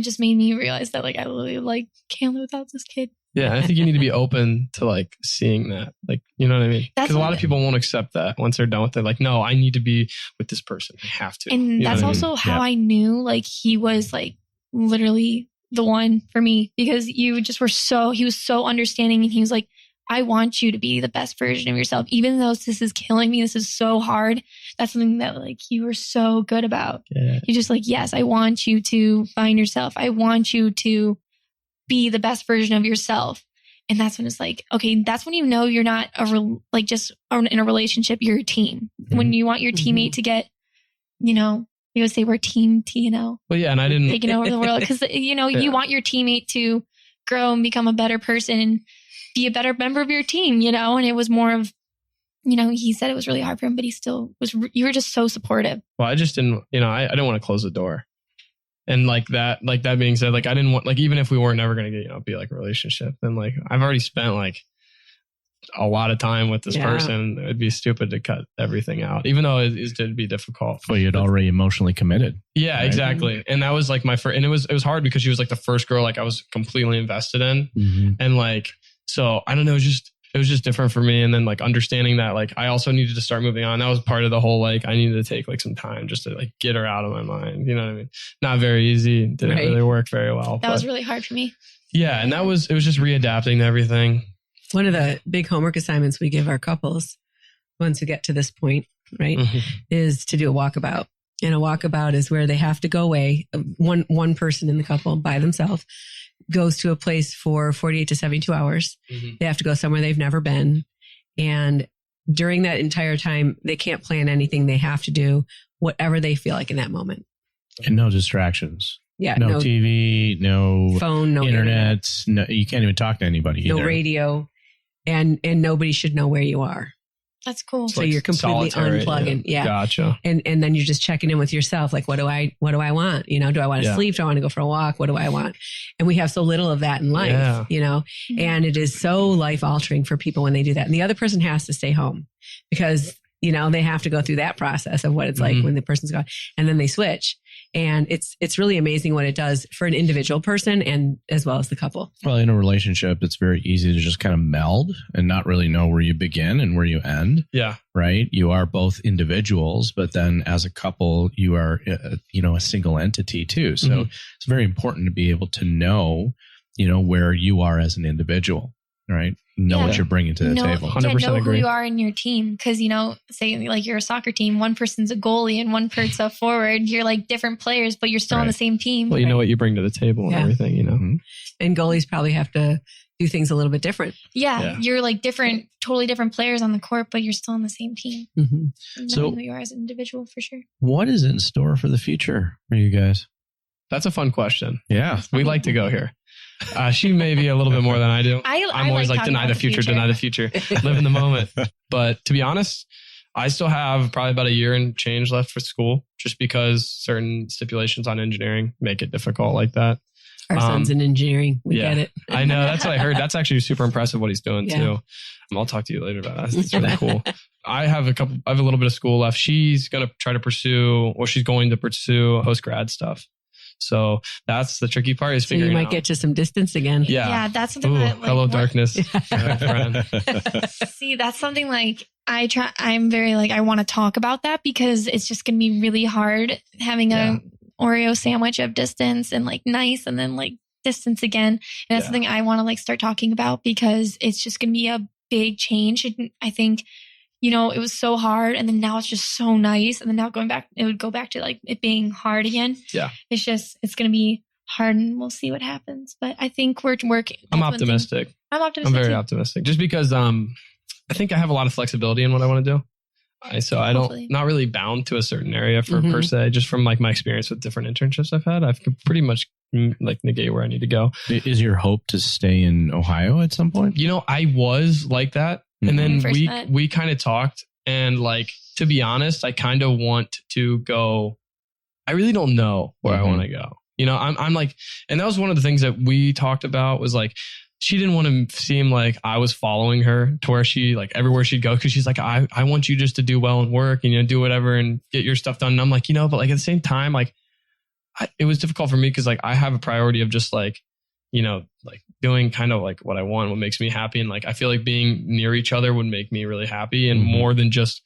just made me realize that like, I really like can't live without this kid. Yeah, I think you need to be open to like seeing that, like, you know what I mean? Because a lot of people won't accept that once they're done with it. Like, no, I need to be with this person. I have to. And that's also how I knew like he was like literally the one for me, because he was so understanding, and he was like, I want you to be the best version of yourself, even though this is killing me. This is so hard. That's something that like you were so good about. Yeah. You're just like, yes, I want you to find yourself. I want you to be the best version of yourself. And that's when it's like, okay, that's when you're not just in a relationship, you're a team. Mm-hmm. When you want your teammate to get, you would say we're team T&L. Well, yeah, and I didn't taking over the world because, you want your teammate to grow and become a better person and be a better member of your team, and it was more of, he said it was really hard for him, but he still was, you were just so supportive. Well, I just didn't, I didn't want to close the door. And like that being said, like I didn't want, like, even if we weren't never going to get, be like a relationship, then like I've already spent like a lot of time with this person. It'd be stupid to cut everything out, even though it'd be difficult. Well, you'd already emotionally committed. Yeah, right? Exactly. And that was like my first, and it was hard because she was like the first girl like I was completely invested in. Mm-hmm. And like, so I don't know, it was just different for me. And then like understanding that like I also needed to start moving on. That was part of the whole, like I needed to take like some time just to like get her out of my mind. You know what I mean? Not very easy. Didn't really work very well. That was really hard for me. Yeah. And it was just readapting to everything. One of the big homework assignments we give our couples once we get to this point, right, is to do a walkabout. And a walkabout is where they have to go away. One person in the couple by themselves goes to a place for 48 to 72 hours. Mm-hmm. They have to go somewhere they've never been. And during that entire time, they can't plan anything. They have to do whatever they feel like in that moment. And no distractions. Yeah. No TV, no phone, no internet. No, you can't even talk to anybody either. No radio. And nobody should know where you are. That's cool. So like you're completely unplugging. Yeah. Gotcha. And then you're just checking in with yourself. Like, what do I want? Do I want to sleep? Do I want to go for a walk? What do I want? And we have so little of that in life, and it is so life altering for people when they do that. And the other person has to stay home because, they have to go through that process of what it's like when the person's gone, and then they switch. And it's really amazing what it does for an individual person and as well as the couple. Well, in a relationship, it's very easy to just kind of meld and not really know where you begin and where you end. Yeah. Right. You are both individuals, but then as a couple, you are, a single entity too. So it's very important to be able to know, where you are as an individual. right? Know what you're bringing to the table. 100% know who agree. you are in your team. Because, say like you're a soccer team, one person's a goalie and one person's a forward. You're like different players, but you're still on the same team. Well, you know what you bring to the table and everything, Mm-hmm. And goalies probably have to do things a little bit different. Yeah. You're like totally different players on the court, but you're still on the same team. Mm-hmm. Knowing who you are as an individual for sure. What is in store for the future for you guys? That's a fun question. Yeah. We like to go here. She may be a little bit more than I do. I'm always like deny the future, live in the moment. But to be honest, I still have probably about a year and change left for school just because certain stipulations on engineering make it difficult like that. Our son's in engineering. We get it. I know. That's what I heard. That's actually super impressive what he's doing too. I'll talk to you later about that. That's really cool. I have a little bit of school left. She's going to try to pursue, or she's going to pursue post-grad stuff. So that's the tricky part is figuring out. You might get to some distance again. Yeah, that's something that hello darkness. See, that's something like I'm very like, I want to talk about that because it's just going to be really hard having a Oreo sandwich of distance and like nice and then like distance again. And that's something I want to like start talking about because it's just going to be a big change. And I think, it was so hard and then now it's just so nice. And then now it would go back to like it being hard again. Yeah. It's going to be hard and we'll see what happens. But I think we're working. I'm optimistic. I'm very optimistic just because I think I have a lot of flexibility in what I want to do. So I don't, not really bound to a certain area per se, just from like my experience with different internships I've had. I've pretty much like negate where I need to go. Is your hope to stay in Ohio at some point? I was like that. And then we kind of talked and like, to be honest, I kind of want to go. I really don't know where I want to go. I'm like, and that was one of the things that we talked about was like, she didn't want to seem like I was following her to where she like everywhere she'd go. Cause she's like, I want you just to do well and work and, do whatever and get your stuff done. And I'm like, but like at the same time, like it was difficult for me. Cause like I have a priority of just like, like doing kind of like what I want, what makes me happy. And like, I feel like being near each other would make me really happy and more than just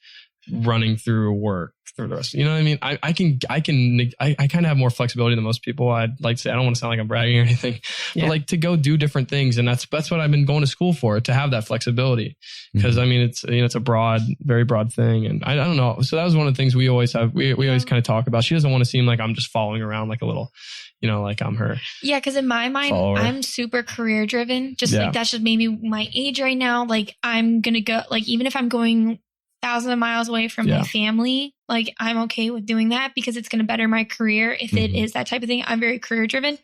running through work for the rest. You know what I mean? I kind of have more flexibility than most people. I'd like to say, I don't want to sound like I'm bragging or anything, but like to go do different things. And that's what I've been going to school for, to have that flexibility. Because I mean, it's, it's a very broad thing. And I don't know. So that was one of the things we always have. We always kind of talk about. She doesn't want to seem like I'm just following around like a little, like I'm her. Yeah. Cause in my mind, follower. I'm super career driven. Just like, that's just maybe my age right now. Like I'm going to go, like, even if I'm going thousands of miles away from my family, like I'm okay with doing that because it's going to better my career. If it is that type of thing, I'm very career driven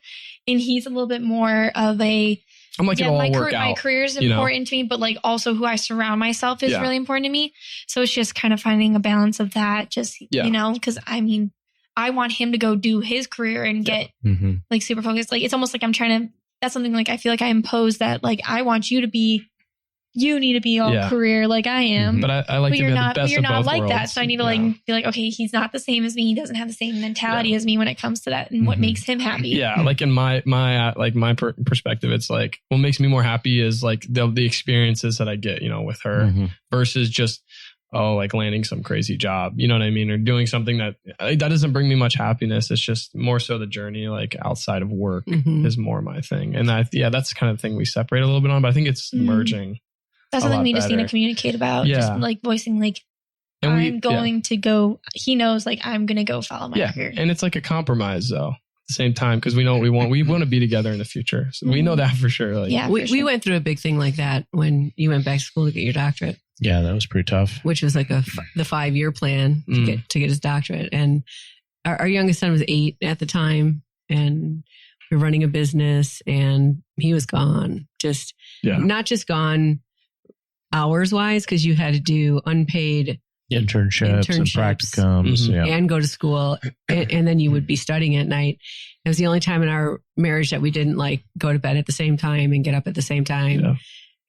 and he's a little bit more of a, I'm like, it'll all work out. My career is important to me, but like also who I surround myself is really important to me. So it's just kind of finding a balance of that, just, cause I mean, I want him to go do his career and get like super focused. Like, it's almost like that's something like, I feel like I impose that, like, I want you need to be all career like I am. But I like to be the best of both worlds. You're not like that. So I need to be like, okay, he's not the same as me. He doesn't have the same mentality as me when it comes to that and what makes him happy. Yeah. Like in my perspective, it's like what makes me more happy is like the experiences that I get, with her versus just, like landing some crazy job, you know what I mean? Or doing something that doesn't bring me much happiness. It's just more so the journey, like outside of work is more my thing. And that's the kind of thing we separate a little bit on, but I think it's merging. That's something we just need to communicate about. Just like voicing like, I'm going to go, he knows like I'm going to go follow my career. And it's like a compromise though. The same time because we know what we want. We want to be together in the future. So we know that for sure. Like, we went through a big thing like that when you went back to school to get your doctorate. Yeah, that was pretty tough. Which was like the 5-year plan to get his doctorate. And our youngest son was 8 at the time, and we were running a business, and he was gone. Just not just gone hours wise, because you had to do unpaid internships and practicums and go to school, and then you would be studying at night. It was the only time in our marriage that we didn't like go to bed at the same time and get up at the same time. Yeah.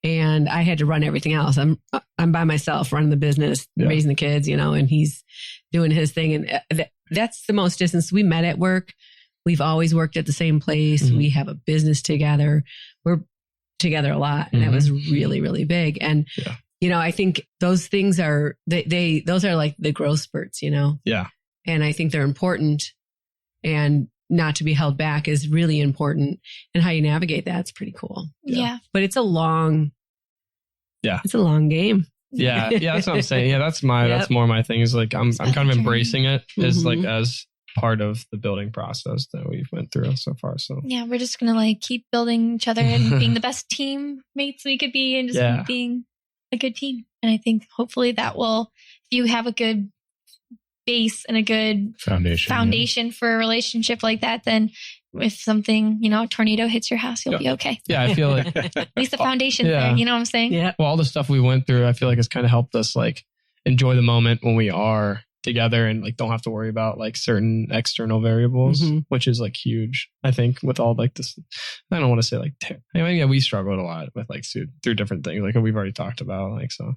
And I had to run everything else. I'm by myself running the business, raising the kids, and he's doing his thing. And that's the most distance. We met at work. We've always worked at the same place. We have a business together. We're together a lot. And that was really, really big. And, I think those things are, those are like the growth spurts, Yeah. And I think they're important, and not to be held back is really important. And how you navigate that's pretty cool. Yeah. But it's a long Yeah. It's a long game. Yeah. Yeah. That's what I'm saying. Yeah. That's more my thing is like, I'm kind of embracing it as like, as part of the building process that we've went through so far. So yeah, we're just going to like keep building each other and being the best teammates we could be and just being a good team. And I think hopefully that will, if you have a good base and a good foundation for a relationship like that, then if something, a tornado hits your house, you'll be okay. Yeah, I feel like at least the foundation's there. You know what I'm saying? Yeah. Well, all the stuff we went through, I feel like has kind of helped us like enjoy the moment when we are together and like don't have to worry about like certain external variables, which is like huge. I think with all like this, I don't want to say like, we struggled a lot with like through different things like we've already talked about. Like, so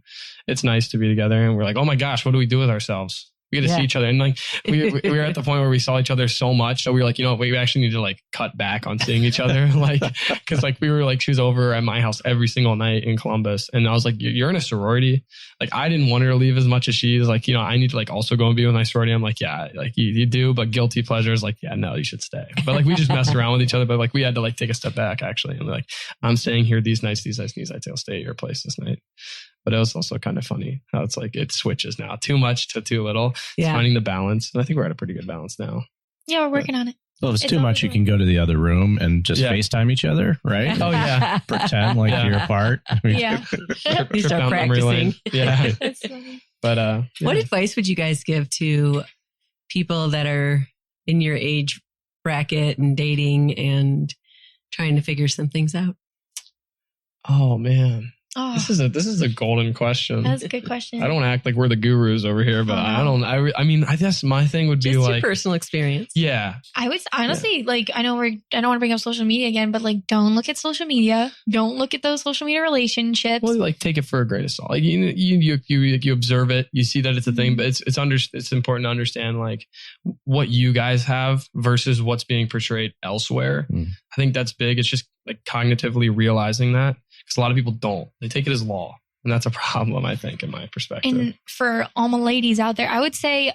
it's nice to be together and we're like, oh my gosh, what do we do with ourselves? We get to see each other. And like, we were at the point where we saw each other so much that we were like, we actually need to like cut back on seeing each other. Like, cause like we were like, she was over at my house every single night in Columbus. And I was like, you're in a sorority. Like, I didn't want her to leave as much as she is like, I need to like also go and be with my sorority. I'm like, yeah, like you do, but guilty pleasure is like, yeah, no, you should stay. But like, we just messed around with each other, but like we had to like take a step back actually. And like, I'm staying here these nights. I'll stay at your place this night. But it was also kind of funny how it's like it switches now. Too much to too little. It's finding the balance. And I think we're at a pretty good balance now. Yeah, we're working on it. Well, if it's too much, you can go to the other room and just FaceTime each other, right? Oh, yeah. Pretend like you're apart. Yeah. You start practicing. Yeah. That's funny. But what advice would you guys give to people that are in your age bracket and dating and trying to figure some things out? Oh, man. Oh, This is a golden question. That's a good question. I don't want to act like we're the gurus over here, but I guess my thing would be just like your personal experience. Yeah. I would honestly like, I don't want to bring up social media again, but like, don't look at social media. Don't look at those social media relationships. Well, like take it for a grain of salt. Like you observe it, you see that it's a thing, but it's important to understand like what you guys have versus what's being portrayed elsewhere. I think that's big. It's just like cognitively realizing that. Because a lot of people don't. They take it as law. And that's a problem, I think, in my perspective. And for all my ladies out there, I would say,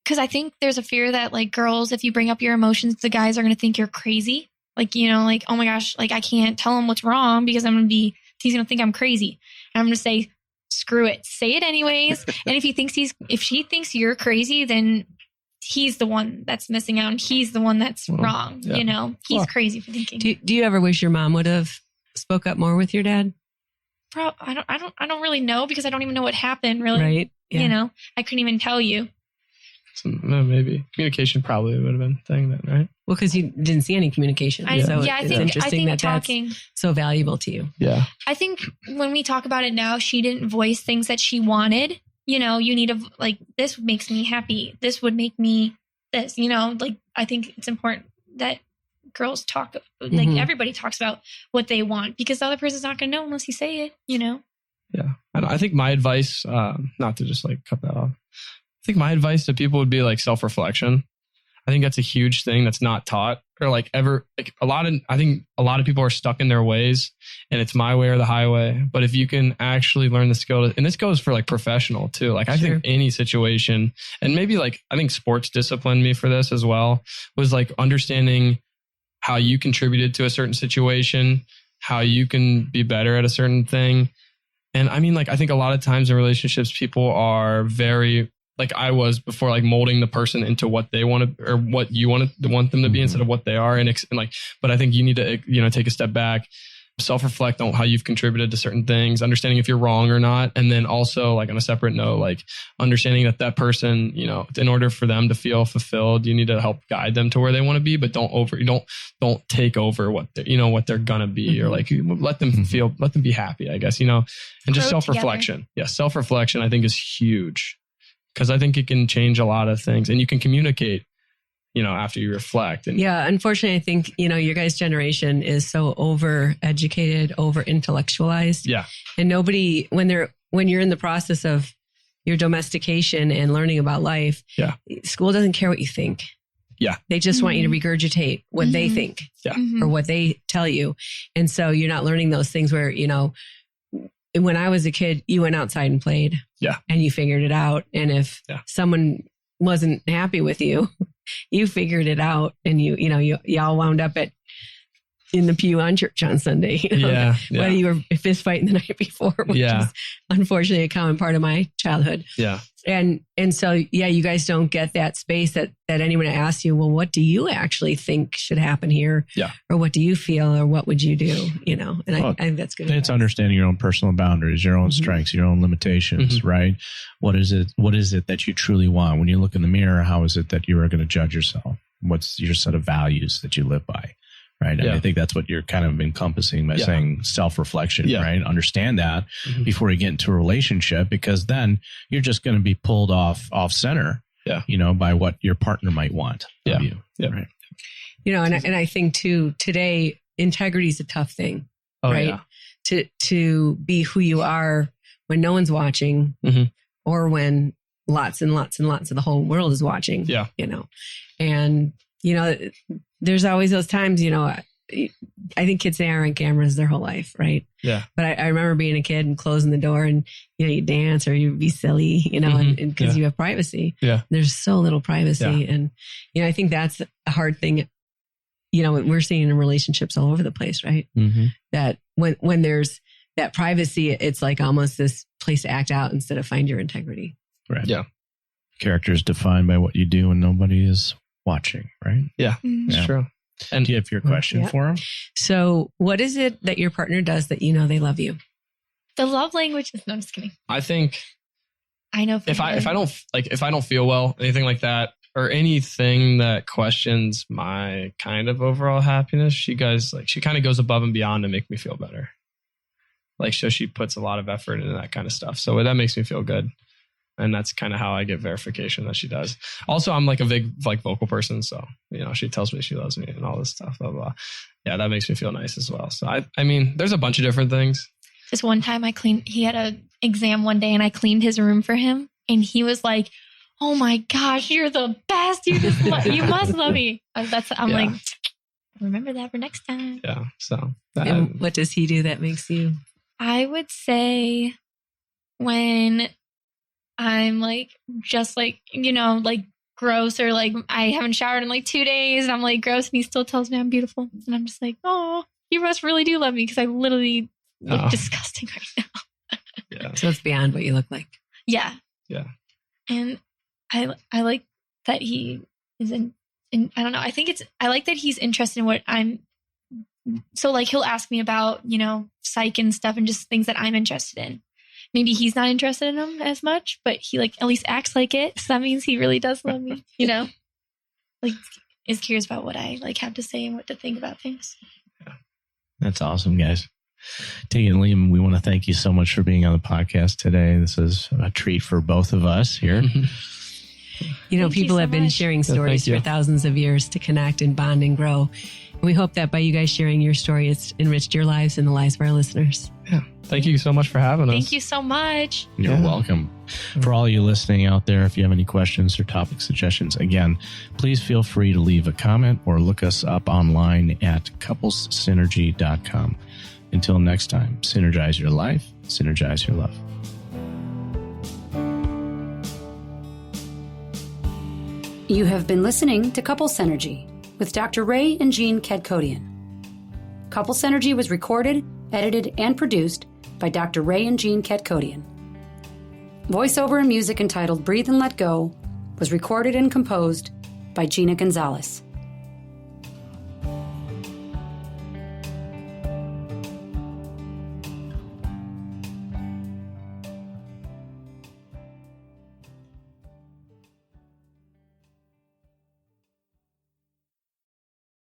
because I think there's a fear that like girls, if you bring up your emotions, the guys are going to think you're crazy. Like, like, oh my gosh, like I can't tell him what's wrong because he's going to think I'm crazy. And I'm going to say, screw it. Say it anyways. And if she thinks you're crazy, then he's the one that's missing out and he's the one that's wrong. Yeah. He's crazy for thinking. Do you ever wish your mom would have spoke up more with your dad? I don't really know because I don't even know what happened really. Right. Yeah. I couldn't even tell you. So, maybe communication probably would have been a thing then, right? Well, because you didn't see any communication. I think talking, that's so valuable to you. Yeah. I think when we talk about it now, she didn't voice things that she wanted. You need to like, this makes me happy. This would make me this, like, I think it's important that girls talk, like everybody talks about what they want because the other person's not going to know unless you say it, Yeah. I think my advice, not to just like cut that off. I think my advice to people would be like self-reflection. I think that's a huge thing that's not taught or like ever, like I think a lot of people are stuck in their ways and it's my way or the highway. But if you can actually learn the skill, and this goes for like professional too, like I think any situation, and maybe like, I think sports disciplined me for this as well, was like understanding how you contributed to a certain situation, how you can be better at a certain thing. And I mean, like, I think a lot of times in relationships, people are very, like I was before, like molding the person into what they want to, or what you want them to be instead of what they are. And like, but I think you need to, take a step back, self-reflect on how you've contributed to certain things, understanding if you're wrong or not. And then also like on a separate note, like understanding that person, in order for them to feel fulfilled, you need to help guide them to where they want to be, but don't take over what what they're going to be, or like let them feel, let them be happy, I guess, and just self-reflection. Yeah. Self-reflection I think is huge because I think it can change a lot of things and you can communicate after you reflect. And unfortunately, I think, your guys' generation is so over-educated, over-intellectualized. Yeah. And nobody, when you're in the process of your domestication and learning about life, school doesn't care what you think. Yeah. They just want you to regurgitate what they think or what they tell you. And so you're not learning those things where, when I was a kid, you went outside and played. Yeah. And you figured it out. And if someone wasn't happy with you, you figured it out and you all wound up at in the pew on church on Sunday. You know? Whether you were fist fighting the night before, which is unfortunately a common part of my childhood. Yeah. And so, you guys don't get that space that anyone asks you, well, what do you actually think should happen here? Yeah. Or what do you feel? Or what would you do? You know, and I think that's good. It's understanding your own personal boundaries, your own strengths, your own limitations, right? What is it that you truly want? When you look in the mirror, how is it that you are going to judge yourself? What's your set of values that you live by? Right. And I think that's what you're kind of encompassing by saying self-reflection, right? Understand that before you get into a relationship, because then you're just going to be pulled off center, you know, by what your partner might want of you. Yeah. Right. You know, and I think too, today, integrity is a tough thing, right? Yeah. To be who you are when no one's watching or when lots and lots and lots of the whole world is watching, you know, and, you know, there's always those times, you know, I think kids say are on cameras their whole life, right? Yeah. But I remember being a kid and closing the door and, you know, you dance or you be silly, you know, and because you have privacy. Yeah. There's so little privacy. Yeah. And, you know, I think that's a hard thing, you know, we're seeing in relationships all over the place, right? That when there's that privacy, it's like almost this place to act out instead of find your integrity. Right. Yeah. Character is defined by what you do when nobody is watching, right? Yeah, it's true. And do you have your question for him? So what is it that your partner does that you know they love you? The love language. No, I'm just kidding. I think I know if I don't feel well, anything like that, or anything that questions my kind of overall happiness, she kind of goes above and beyond to make me feel better. Like, so she puts a lot of effort into that kind of stuff. So that makes me feel good. And that's kind of how I get verification that she does. Also, I'm like a big vocal person. So, you know, she tells me she loves me and all this stuff, blah, blah. Yeah, that makes me feel nice as well. So, I mean, there's a bunch of different things. Just one time he had an exam one day and I cleaned his room for him. And he was like, oh my gosh, you're the best. You must love me. I'm like, remember that for next time. Yeah. So. And what does he do that makes you? I would say when I'm like, just like, you know, like gross, or like I haven't showered in like 2 days and I'm like gross and he still tells me I'm beautiful. And I'm just like, oh, you must really do love me because I literally look disgusting right now. Yeah. So it's beyond what you look like. Yeah. Yeah. And I like that he is in I don't know. I like that he's interested in what I'm. So like he'll ask me about, you know, psych and stuff and just things that I'm interested in. Maybe he's not interested in them as much, but he like at least acts like it. So that means he really does love me, you know, like is curious about what I like have to say and what to think about things. Yeah. That's awesome, guys. Tegan and Liam, we want to thank you so much for being on the podcast today. This is a treat for both of us here. You know, people have been sharing stories for thousands of years to connect and bond and grow. And we hope that by you guys sharing your story, it's enriched your lives and the lives of our listeners. Yeah. Thank you so much for having us. Thank you so much. You're welcome. For all you listening out there, if you have any questions or topic suggestions, again, please feel free to leave a comment or look us up online at couplessynergy.com. Until next time, synergize your life, synergize your love. You have been listening to Couple Synergy with Dr. Ray and Jean Kedkodian. Couple Synergy was recorded, edited, and produced by Dr. Ray and Jean Kedkodian. Voiceover and music entitled Breathe and Let Go was recorded and composed by Gina Gonzalez.